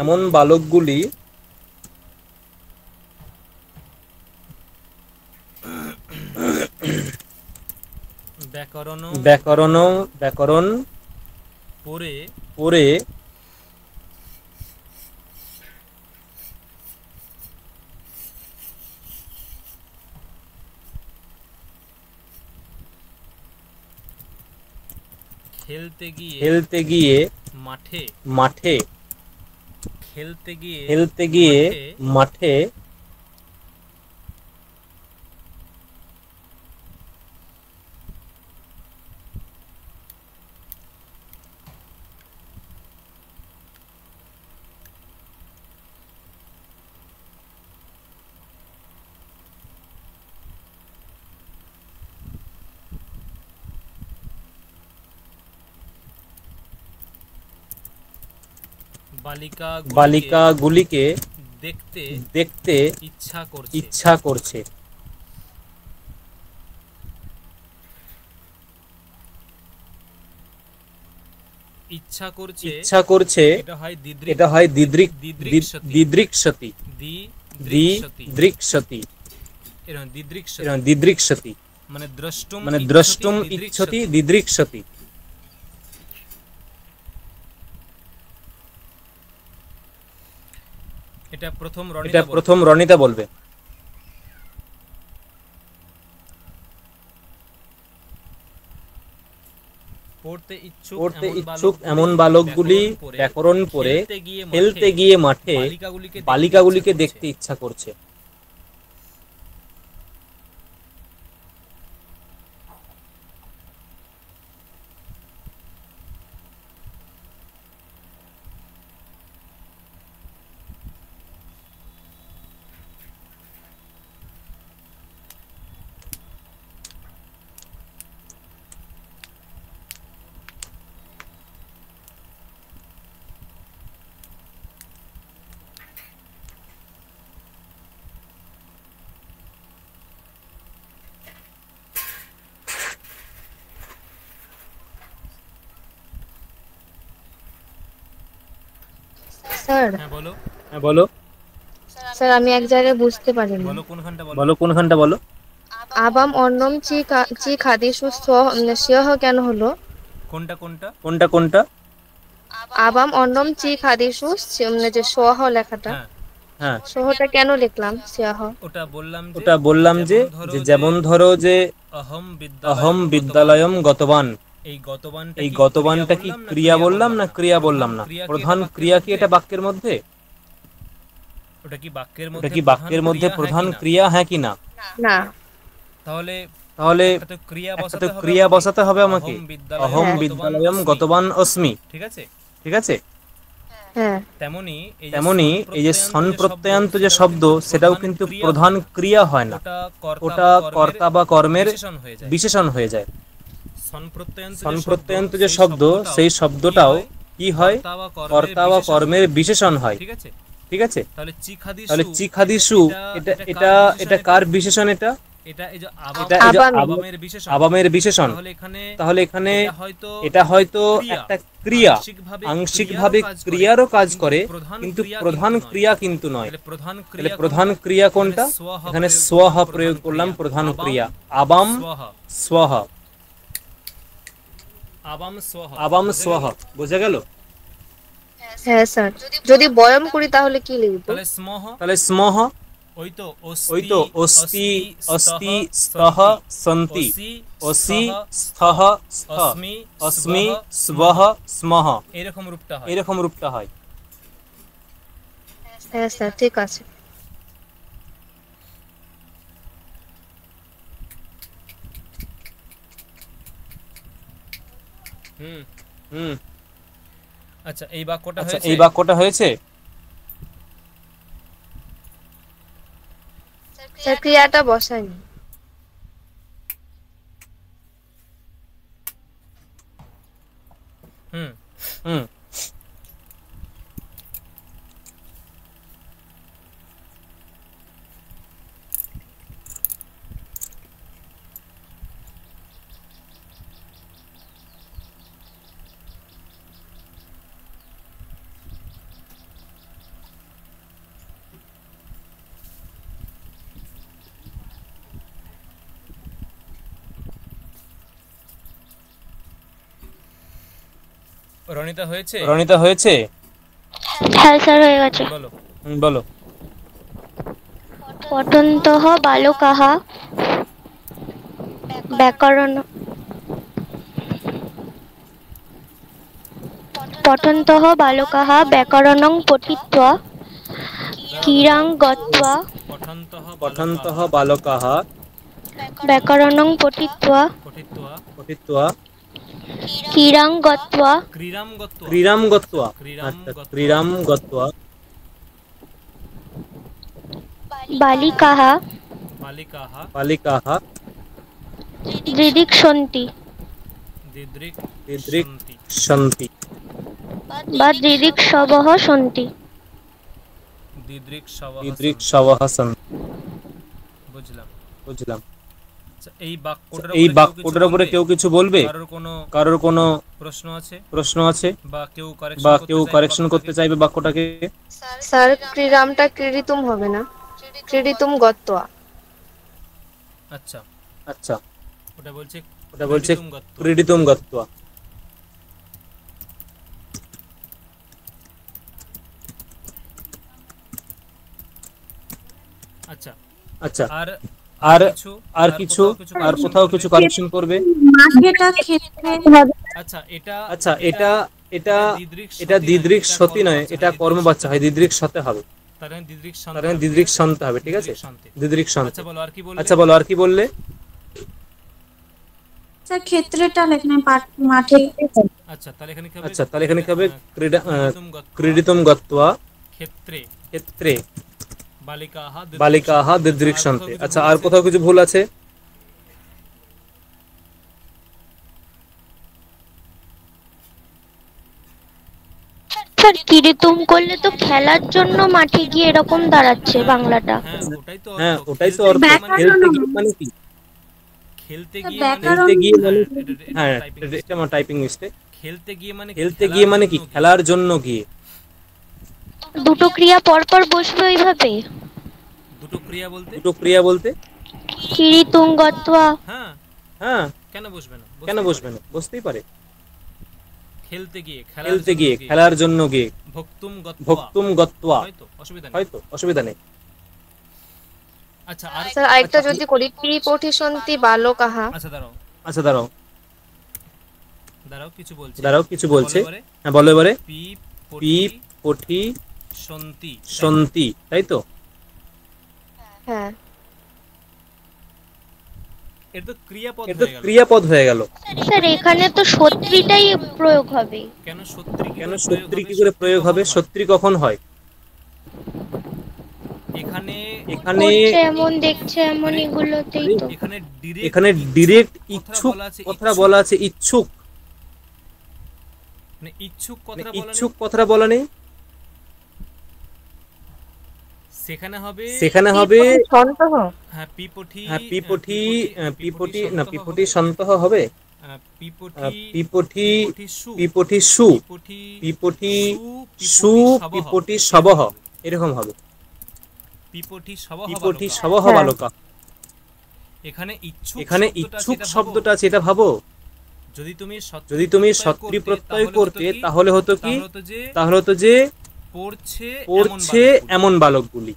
এমন বালকগুলি ব্যাকরণ পড়ে খেলতে গিয়ে মাঠে বালিকাগুলিকে দেখতে ইচ্ছা করছে। এটা হয় দিদৃক্ষতি। দিদৃক্ষতি মানে দ্রষ্টুম ইচ্ছতি দিদৃক্ষতি। এটা প্রথম রনিতা বলবে। পড়তে ইচ্ছুক এমন বালকগুলি ব্যাকরণ পড়ে খেলতে গিয়ে মাঠে বালিকাগুলিকে দেখতে ইচ্ছা করছে। স্যার হ্যাঁ বলো। স্যার আমি এক জায়গায় বুঝতে পারিনি। বলো কোনখানটা বলো। আবাম অন্নম চি খাদিসু স্বহ কেন হলো? কোনটা? আবাম অন্নম চি খাদিসু যে স্বহ লেখাটা, হ্যাঁ স্বহটা কেন লিখলাম স্বহ? ওটা বললাম যে যেমন ধরো যে অহম বিদ্যালয়ম গতবান, এই গতবানটা কি ক্রিয়া বললাম না ক্রিয়া বললাম না? প্রধান ক্রিয়া কি এটা বাক্যের মধ্যে? ওটা কি বাক্যের মধ্যে প্রধান ক্রিয়া, হ্যাঁ কি না? না। তাহলে একটা তো ক্রিয়া বসাতে হবে আমাকে। অহম বিদ্যালয়ম গতবান অস্মি, ঠিক আছে? হ্যাঁ। তেমনি এই যে সন প্রত্যয়ান্ত যে শব্দ, সেটাও কিন্তু প্রধান ক্রিয়া হয় না, ওটা কর্তা বা কর্মের বিশেষণ হয়ে যায়। সন প্রত্যয়ান্ত যে শব্দ, সেই শব্দটাও কি হয়? কর্তা বা কর্মের বিশেষণ হয়, ঠিক আছে? তাহলে চিখাদিসু এটা কার বিশেষণ? এটা আবামের বিশেষণ। তাহলে এখানে এটা হয়তো একটা ক্রিয়া, আংশিকভাবে ক্রিয়ারও কাজ করে, কিন্তু প্রধান ক্রিয়া কিন্তু নয়। তাহলে প্রধান ক্রিয়া কোনটা? এখানে স্বহ প্রয়োগ করলাম, প্রধান ক্রিয়া আবাম স্বহ। আবাম স্বহ, বোঝা গেল? হ্যাঁ স্যার। যদি বয়ম করি তাহলে কি লিখব? তাহলে স্মহ, ওই তো অস্তি অস্তি স্তহ সন্তি, অসি স্থহ স্থ, অস্মি স্বহ স্মহ, এরকম রূপটা হয়। হ্যাঁ স্যার, ঠিক আছে। আচ্ছা, এই বাক্যটা হয়েছে। স্যার ক্রিয়াটা বসাইনি। হুম রনিতা হয়েছে? হ্যাঁ স্যার, হয়ে গেছে। বলো। পঠন্তঃ বালকাঃ ব্যাকরণ পঠন্তঃ বালকাঃ ব্যাকরণং পঠিত্বা কিরাং গত্বা পঠন্তঃ বালকাঃ ব্যাকরণং পঠিত্বা কিরাং গত্বা ক্রীড়াম গত্বা, আচ্ছা ক্রীড়াম গত্বা বালিকাঃ দিদিক্ষন্তি দিদৃক্ষন্তি বা দিদিক্ষবঃ সন্তি। দিদৃক্ষবঃ সন্তি, বুঝলাম। এই বাক্যটার উপরে কেউ কিছু বলবে? কারোর কোনো প্রশ্ন আছে বা কেউ কারেকশন করতে চাইবে বাক্যটাকে? স্যার ক্রীড়ামটা ক্রীড়িতুম হবে না, ক্রীড়িতুম গত্বা। আচ্ছা আচ্ছা ওটা বলছে ক্রীডিতুম গত্বা। আচ্ছা আচ্ছা আর আর কিছু আর কোথাও কিছু কারেকশন করবে। মাঠেটা ক্ষেত্রে হবে। আচ্ছা এটা এটা দিদৃক সতি নয়, এটা কর্মবাচ্চা হয়, দিদৃক সতে হবে, তার তার মানে দিদৃক সন্ত হবে, ঠিক আছে, দিদৃক সন্ত। আচ্ছা বলো আর কি বললে। আচ্ছা বলো আর কি বললে। স্যার ক্ষেত্রেটা লেখনা মাঠে। আচ্ছা তাহলে এখানে কি হবে ক্রীডিতুম গত্বা ক্ষেত্রে ক্ষেত্রে বালিকাহা বালিকাহা দিদৃক সন্তে। আচ্ছা আর কোথাও কিছু ভুল আছে। স্যার কিরিতুম করলে তো খেলার জন্য মাঠে গিয়ে এরকম দাঁড়াচ্ছে বাংলাটা। হ্যাঁ ওটাই তো অর্থ। খেলতে গিয়ে মানে কি, খেলতে খেলতে গিয়ে মানে, হ্যাঁ এটা আমার টাইপিং মিস্টেক। খেলতে গিয়ে মানে কি, খেলার জন্য গিয়ে। দুটো ক্রিয়া পর পর বসবে ওইভাবে। দুটো ক্রিয়া বলতে কিরিতুম গত্বা। হ্যাঁ কেন বসবে না, বসতেই পারে। খেলতে গিয়ে খেলার জন্য গিয়ে ভক্তুম গত্বা, হয়তো অসুবিধা নেই। আচ্ছা স্যার আরেকটা যদি করি পি পঠিসন্তি বালকাহা। আচ্ছা দাঁড়াও কিছু বলছে। হ্যাঁ বলো এবারে। পি পঠি সন্তি, তাই তো। হ্যাঁ এটা তো ক্রিয়াপদ হয়ে গেল। স্যার এখানে তো সত্রিটাই প্রয়োগ হবে। কেন সত্রি কি করে প্রয়োগ হবে, সত্রি কখন হয়। এখানে করছে এমন, দেখছে এমন, এগুলোতেই তো। এখানে ডিরেক্ট ইচ্ছুক কথাটা বলা আছে, ইচ্ছুক মানে ইচ্ছুক কথাটা বলা নেই। সেখানে হবে হ্যাঁ পিপঠি সন্তহ হবে, পিপঠি সু পিপঠি সবহ, এরকম হবে। পিপঠি সবহ বালকা। এখানে ইচ্ছুক শব্দটা আছে, এটা ভাবো। যদি তুমি সত্রি প্রত্যয় করতে তাহলে হতো কি, তাহলে হতো যে পড়ছে এমন বালকগুলি,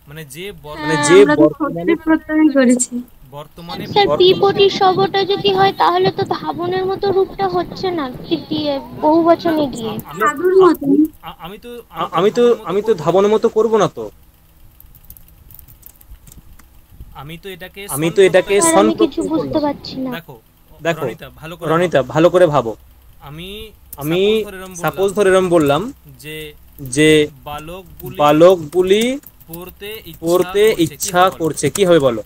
মানে যে বর্তমানে স্যার পিপটি শব্দটা যদি হয় তাহলে তো ধাবনের মতো রূপটা হচ্ছে না, তৃতীয় বহুবচনে গিয়ে। আমি তো ধাবনের মতো করব না তো, আমি তো এটাকে আমি কিছু বুঝতে পারছি না। দেখো রনিতা ভালো করে ভাবো। আমি সাপোজ ধরে এরকম বললাম যে বালকগুলি পড়তে ইচ্ছা করছে, কি হবে বলো।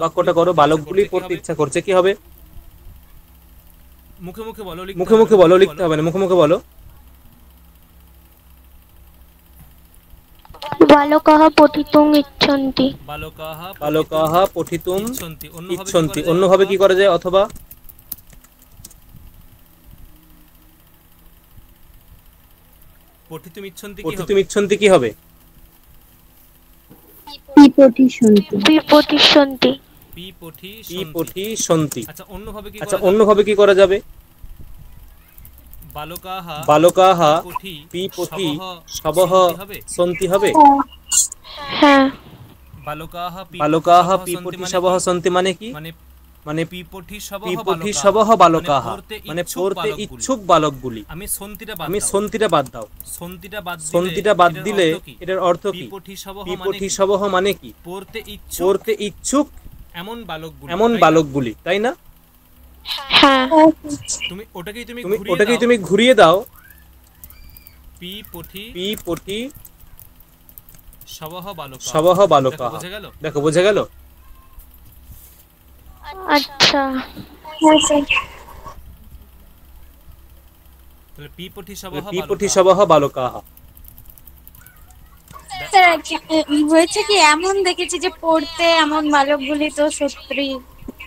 বাক্যটা করো বালকগুলি পড়তে ইচ্ছা করছে, কি হবে। মুখে বলো, লিখতে হবে না, মুখে বলো। বালকাহ পঠিতুম ইচ্ছন্তি। বালকাহ পঠিতুম ইচ্ছন্তি, অন্যভাবে কি করা যায়, অথবা পঠিতুম ইচ্ছন্তি কি হবে। পিপঠি সন্তি। আচ্ছা অন্যভাবে কি করা যাবে। বালকাহ পিপঠি সবহ সন্তি হবে। হ্যাঁ বালকাহ পিপঠি সবহ সন্তি মানে কি, মানে পিপঠি সবহ বালকাহ মানে পড়তে ইচ্ছুক বালকগুলি। আমি সন্তিটা বাদ দাও, সন্তিটা বাদ দিলে এটার অর্থ কি, পিপঠি সবহ মানে কি, পড়তে ইচ্ছুক এমন বালকগুলি, তাই না। হ্যাঁ ওটাকেই তুমি ঘুরিয়ে দাও, পিপঠি সবহ বালকাহ। দেখো বোঝা গেল। আচ্ছা পিপঠি সবহ বালকাহ। হয়েছে কি, এমন দেখেছি যে পড়তে এমন বালকগুলি তো সত্যি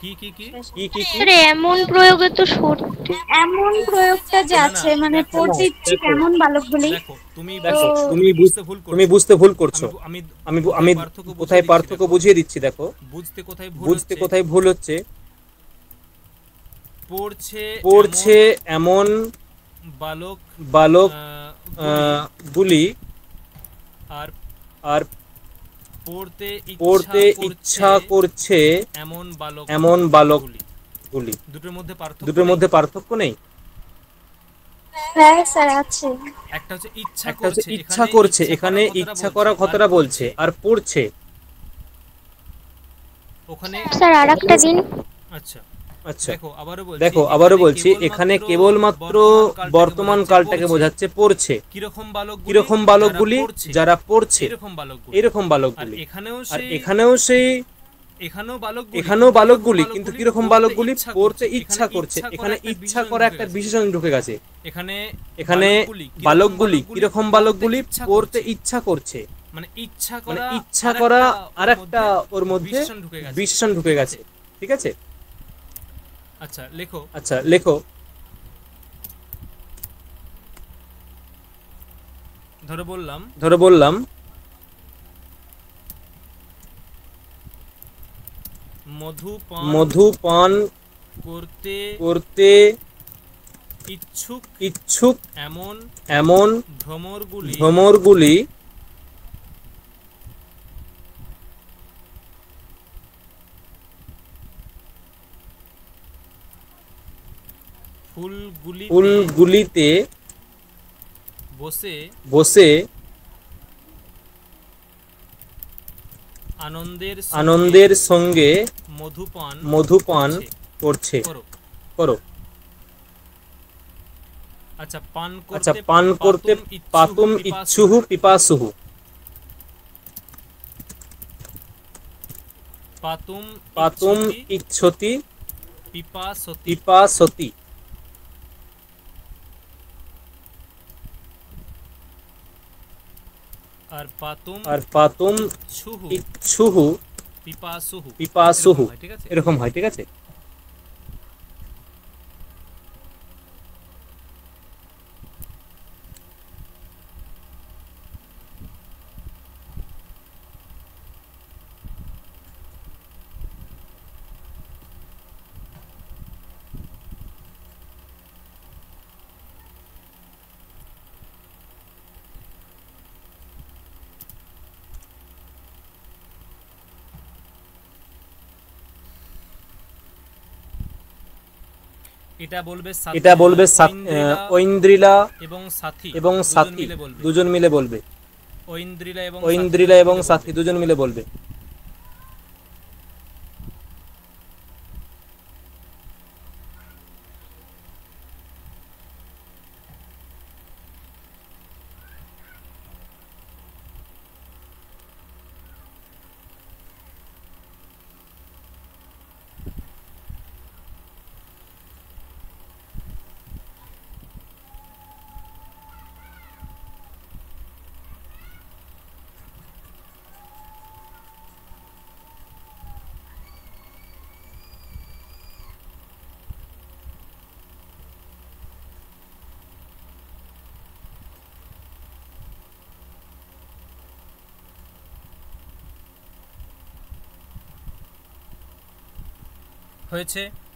কি কি কি কি কি কি স্যার এমন প্রয়োগে তো সত্যি এমন প্রয়োগটা যে আছে মানে পড়তে ইচ্ছুক এমন বালকগুলি। দেখো তুমি দেখো তুমি বুঝতে ভুল করছো, তুমি বুঝতে ভুল করছো। আমি আমি আমি আমি কোথায় কোথায় পার্থক্য বুঝিয়ে দিচ্ছি, দেখো বুঝতে বুঝতে কোথায় ভুল হচ্ছে। পড়ছে পড়ছে এমন বালক বালক গুলি আর আর পড়তে পড়তে ইচ্ছা করছে এমন বালক গুলি। দুটোর মধ্যে পার্থক্য নেই? হ্যাঁ স্যার আছে। একটা হচ্ছে একটা হচ্ছে ইচ্ছা করছে, এখানে ইচ্ছা করা কথাটা বলছে, আর পড়ছে ওখানে। স্যার আরেকটা দিন। আচ্ছা আচ্ছা দেখো আবারও বলছি, এখানে কেবলমাত্র বর্তমান কালটাকে বোঝাচ্ছে পড়ছে। কিরকম বালকগুলি? যারা পড়ছে এরকম বালকগুলি। আর এখানেও সেই এখানেও বালকগুলি, কিন্তু কিরকম বালকগুলি? পড়তে ইচ্ছা করছে। এখানে ইচ্ছা করা একটা বিশেষণ ঢুকে গেছে। এখানে বালকগুলি কিরকম বালকগুলি? পড়তে ইচ্ছা করছে, মানে ইচ্ছা করা আর একটা ওর মধ্যে বিশেষণ ঢুকে গেছে। ঠিক আছে? আচ্ছা লেখো। ধরে বললাম মধু পান করতে ইচ্ছুক এমন ভ্রমরগুলি ফুলগুলিতে বসে আনন্দের সঙ্গে মধুপান করছে। করো। আচ্ছা পান করতে পাতুম ইচ্ছুহু পিপাসুহু। পাতুম ইচ্ছতি পিপাসতি। আর পাতুম ইচ্ছুহু পিপাসুহু। এরকম হয়। ঠিক আছে? এটা বলবে ঐন্দ্রিলা এবং সাথী দুজন মিলে বলবে। ঐন্দ্রিলা এবং সাথী দুজন মিলে বলবে।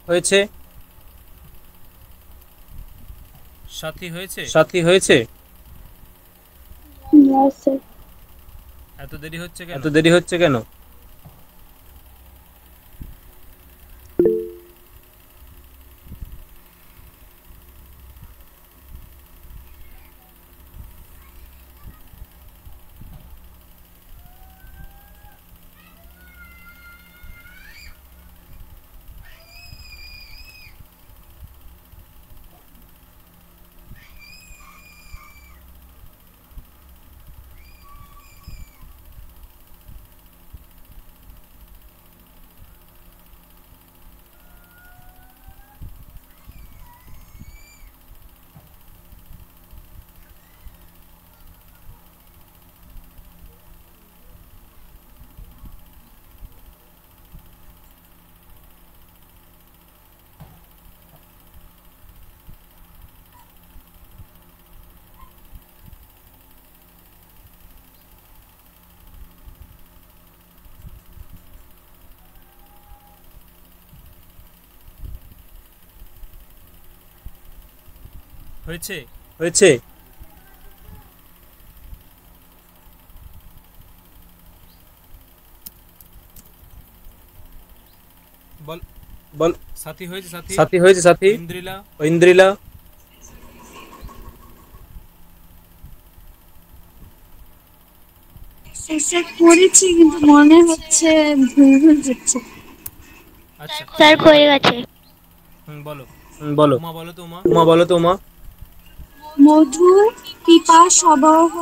হয়েছে। সাথী হয়েছে। এত দেরি হচ্ছে কেন? হয়েছে হয়েছে বল বল সাথী হয়েছে সাথী সাথী হয়েছে সাথী ইন্দ্রিলা ঐন্দ্রিলা স্যার করেছি কিন্তু মনে হচ্ছে ভুল ভুল হচ্ছে। আচ্ছা স্যার হয়ে গেছে। বলো বলো উমা বলো তো উমা উমা বলো তো উমা মধু পিপাসবহ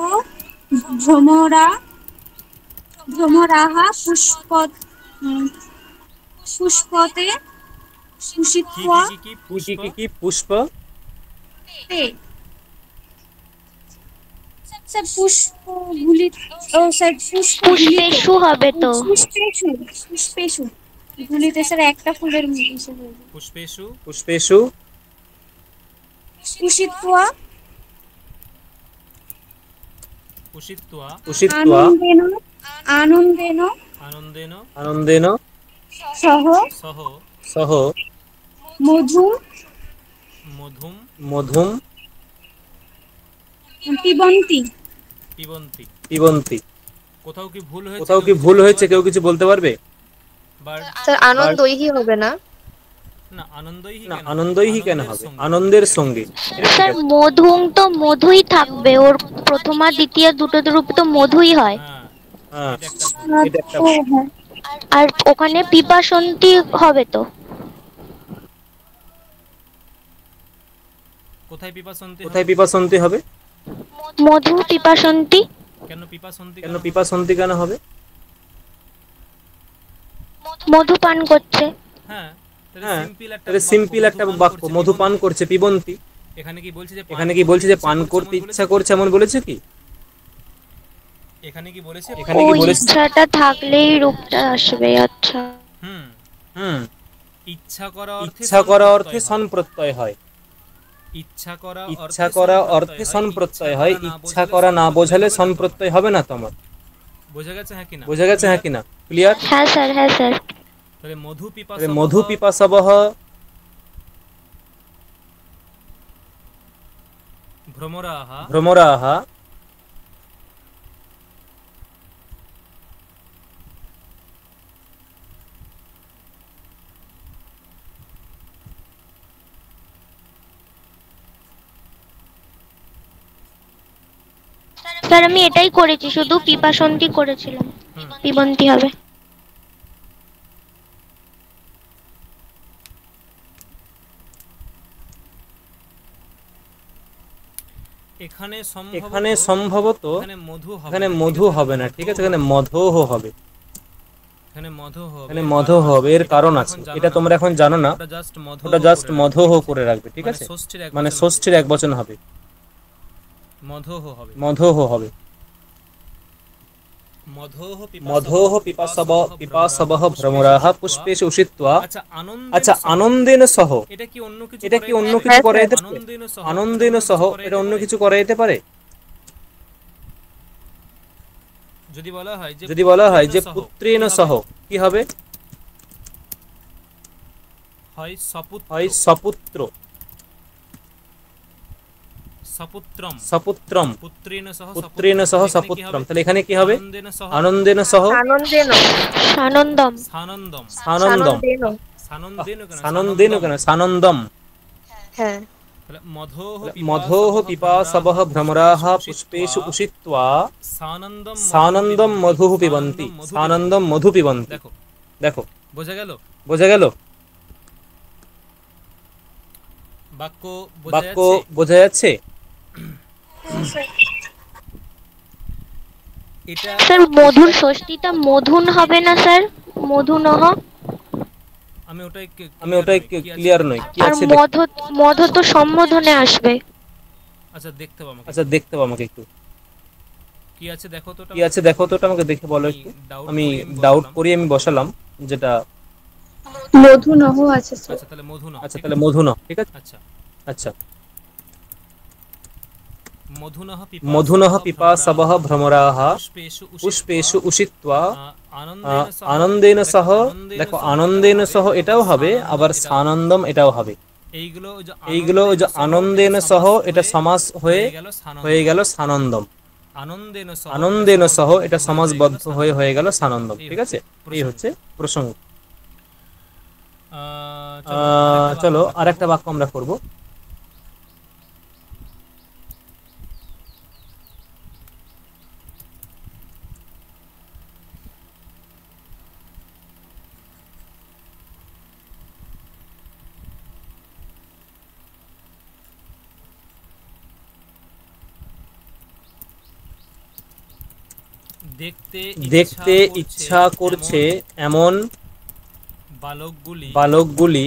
ভ্রমরাহা পুষ্পতে কি সুষিত্বা কি কি কি পুষ্প কি কি পুষ্প স্যার পুষ্পগুলি ও স্যার পুষ্পেশু হবে তো। পুষ্পেশু গুলিতে স্যার একটা ফুলের মধ্যে পুষ্পেশু পুষ্পেষু সুষিত্বা উষিত্বা উষিত্বা আনন্দেন আনন্দেন আনন্দেন সহ সহ সহ মধুম মধুম মধুম পিবন্তি পিবন্তি পিবন্তি কোথাও কি ভুল হয়েছে কোথাও কি ভুল হয়েছে কেউ কিছু বলতে পারবে স্যার আনন্দই হবে না? না আনন্দই না আনন্দই কেন হবে আনন্দের সঙ্গে স্যার মধুম তো মধুই থাকবে, ওর প্রথম আর দ্বিতীয় দুটো রূপ তো মধুই হয়। হ্যাঁ হ্যাঁ এটা একটা আর ওখানে পিপাসন্তী হবে তো। কোথায় পিপাসন্তি কোথায় পিপাসন্তি হবে মধু পিপাসন্তী। কেন পিপাসন্তি কেন পিপাসন্তি কেন হবে মধু পান করছে। হ্যাঁ হ্যাঁ এটা সিম্পল একটা বাক্য মধু পান করছে পিবন্তি এখানে কি বলছে যে এখানে কি বলছে যে পান করতে ইচ্ছা করছে এমন বলেছে কি এখানে কি বলেছে এখানে ও কি বলেছে ইচ্ছাটা থাকলেই রূপটা আসবে। আচ্ছা হুম হুম ইচ্ছা করা অর্থে সনপ্রত্যয় হয় ইচ্ছা করা ইচ্ছা করা অর্থে সনপ্রত্যয় হয় ইচ্ছা করা না বোঝালে সনপ্রত্যয় হবে না তোমার বোঝা গেছে হ্যাঁ কিনা বোঝা গেছে হ্যাঁ কিনা ক্লিয়ার হ্যাঁ স্যার হ্যাঁ স্যার। তাহলে মধু পিপাসবহ ভ্রমরাহা স্যার আমি এটাই করেছি, শুধু পিপাসন্তী করেছিলাম, পিবন্তী হবে। এখানে সম্ভবত এখানে মধু হবে না ঠিক আছে এখানে মধোহ হবে এখানে মধু হবে এর কারণ আছে এটা তোমরা এখন জানো না ওটা জাস্ট মধোহ করে রাখবে ঠিক আছে মানে ষষ্ঠীর এক বচন হবে মধোহ হবে মধোহ পিপাসবহ ভ্রমরাহ পুষ্পেষু উষিত্বা আচ্ছা আনন্দেন সহ এটা কি অন্য কিছু করা যেতে পারে আনন্দেন সহ এটা অন্য কিছু করা যেতে পারে যদি বলা হয় যে পুত্রেণ সহ কি হবে হয় সপুত্র সপুত্রম পুত্রেণ সহ সপুত্রম তাহলে এখানে কি হবে আনন্দেন সহ সানন্দম সানন্দম সানন্দেন কেন সানন্দম হ্যাঁ মধোহ পিপাসবহ ভ্রমরাহ পুষ্পেষু উষিত্বা সানন্দম মধুঃ পিবন্তি সানন্দম মধু পিবন্তি দেখো বোঝা গেল বাক্য বোঝা যাচ্ছে স্যার মধুর ষষ্ঠীটা মধুন হবে না স্যার? মধুনহ। আমি ওটাই ক্লিয়ার নই কি আর আছে মধু তো সম্বোধনে আসবে। আচ্ছা দেখতে পাবো আমাকে একটু কি আছে দেখো তো ওটা আমাকে দেখে বলো একটু আমি ডাউট করি আমি বসালাম যেটা মধু নহ আছে স্যার। আচ্ছা তাহলে মধু নহ ঠিক আছে আচ্ছা মধুনহ পিপাসবহ ভ্রমরাহ পুষ্পেষু উষিত্বা আনন্দেন সহ দেখো আনন্দেন সহ এটাও হবে আবার সানন্দম এটাও হবে এইগুলো ওই যে আনন্দেন সহ এটা সমাস হয়ে গেল সানন্দম। আনন্দেন সহ এটা সমাসবদ্ধ হয়ে গেল সানন্দম। ঠিক আছে, এই হচ্ছে প্রসঙ্গ। চলো আরেকটা বাক্য আমরা করব। দেখতে ইচ্ছা করছে এমন বালকগুলি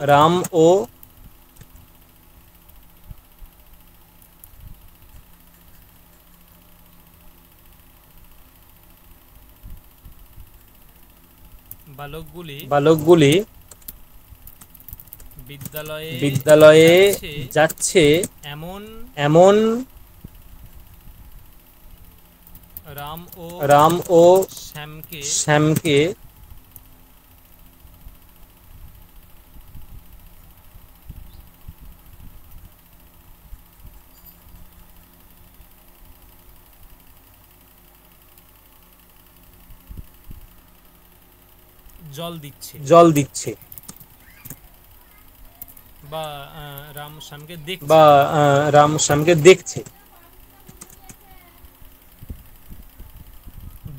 রাম ও বালকগুলি বিদ্যালয়ে যাচ্ছে এমন রাম ও শ্যামকে জল দিচ্ছে বা রাম শ্যামকে দেখছে।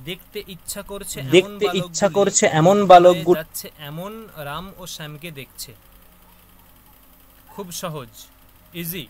দেখতে ইচ্ছা করছে এমন বালকগুলি যাচ্ছে এমন রাম ও শ্যামকে দেখছে। খুব সহজ, ইজি।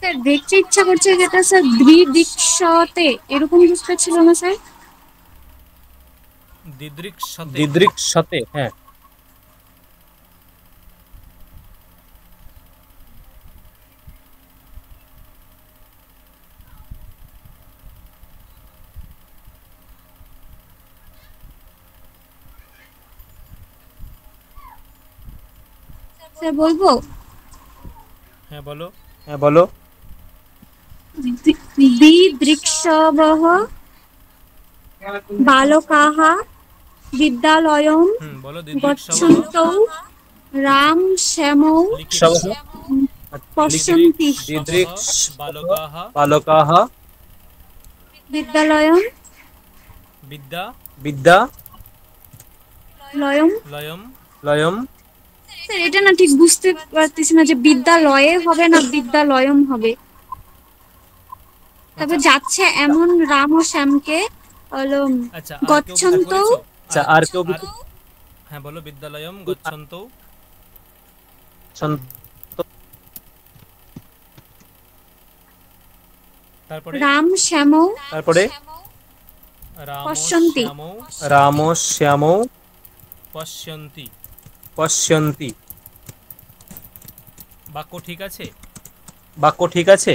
স্যার দেখতে ইচ্ছা করছে যেটা স্যার দিদৃক্ষতে এরকম কিছু ছিল না স্যার? দিদৃক্ষতে, হ্যাঁ। স্যার বলবো? হ্যাঁ বলো। দিদৃক্ষবঃ বালকাः বিদ্যালয়ং গচ্ছন্তৌ রাম শ্যামৌ পশ্যন্তি। বালকাः বিদ্যালয়ং লয়ম। স্যার এটা না ঠিক বুঝতে পারতেছি না যে বিদ্যালয়ে হবে না বিদ্যালয়ম হবে। তারপর যাচ্ছে এমন রাম ও শ্যামকে গচ্ছন্তৌ। আচ্ছা, আর কেউ? হ্যাঁ বলো। বিদ্যালয়ম গচ্ছন্তৌ। তারপরে রাম শ্যামৌ। তারপরে পশ্যন্তি। রাম শ্যামৌ পশ্যন্তি। বাক্য ঠিক আছে?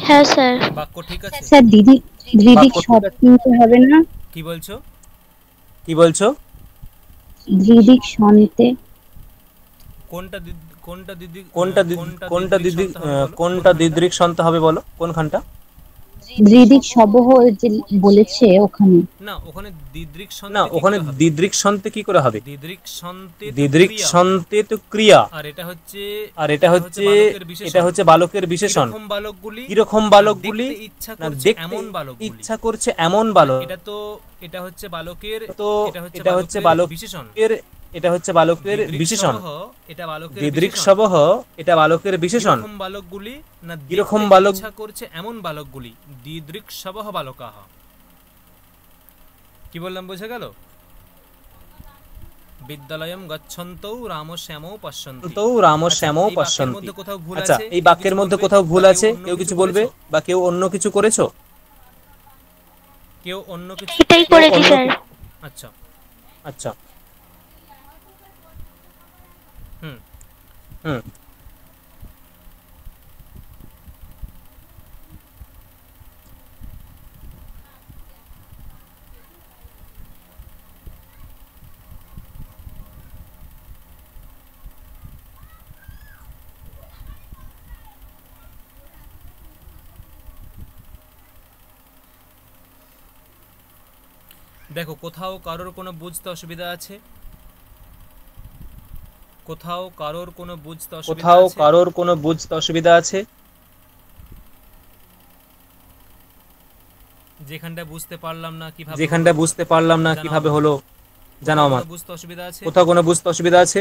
হ্যাঁ স্যার। বাক্য ঠিক আছে স্যার দ্বিদিক শব্দ হবে না? কি বলছো? দ্বিদিক সন্তে কোনটা দিদৃক সন্ত হবে বলো? কোনখানটা? দ্বিদিক শবহ যে বলেছে ওখানে। না, ওখানে দিদৃক সন্তে কি করে হবে? দিদৃক সন্তে তো ক্রিয়া, আর এটা হচ্ছে বালকের বিশেষণ। কিরকম বালকগুলি? ইচ্ছা করছে এমন বালক। এটা হচ্ছে বালকের বিশেষণ। এটা হচ্ছে বালকের বিশেষণ। দিদৃক্ষবঃ এটা বালকের বিশেষণ। বালকগুলি না কিরকম বালক? ইচ্ছা করছে এমন বালকগুলি। দিদৃক্ষবঃ বালকাঃ। কি বললাম, বোঝা গেল? বিদ্যালয়ম গচ্ছন্তৌ রাম শ্যামৌ পশ্যন্তি। তো রাম শ্যামও পশ্যন্তি। কোথাও ভুল আচ্ছা, আছে, এই বাক্যের মধ্যে কোথাও ভুল আছে, কেউ কিছু বলবে, বা কেউ অন্য কিছু করেছো? কেউ অন্য কিছু, এটাই করেছি স্যার। আচ্ছা আচ্ছা, হুম হুম, দেখো কোথাও কারোর কোনো বুঝতে অসুবিধা আছে? কোথাও কারোর কোনো বুঝতে অসুবিধা কোথাও আছে? কারোর কোনো বুঝতে অসুবিধা আছে? যেখানটা বুঝতে পারলাম না কিভাবে যেখানটা বুঝতে পারলাম না কিভাবে হলো, জানাও আমার। বুঝতে অসুবিধা আছে? কোথাও কোনো বুঝতে অসুবিধা আছে?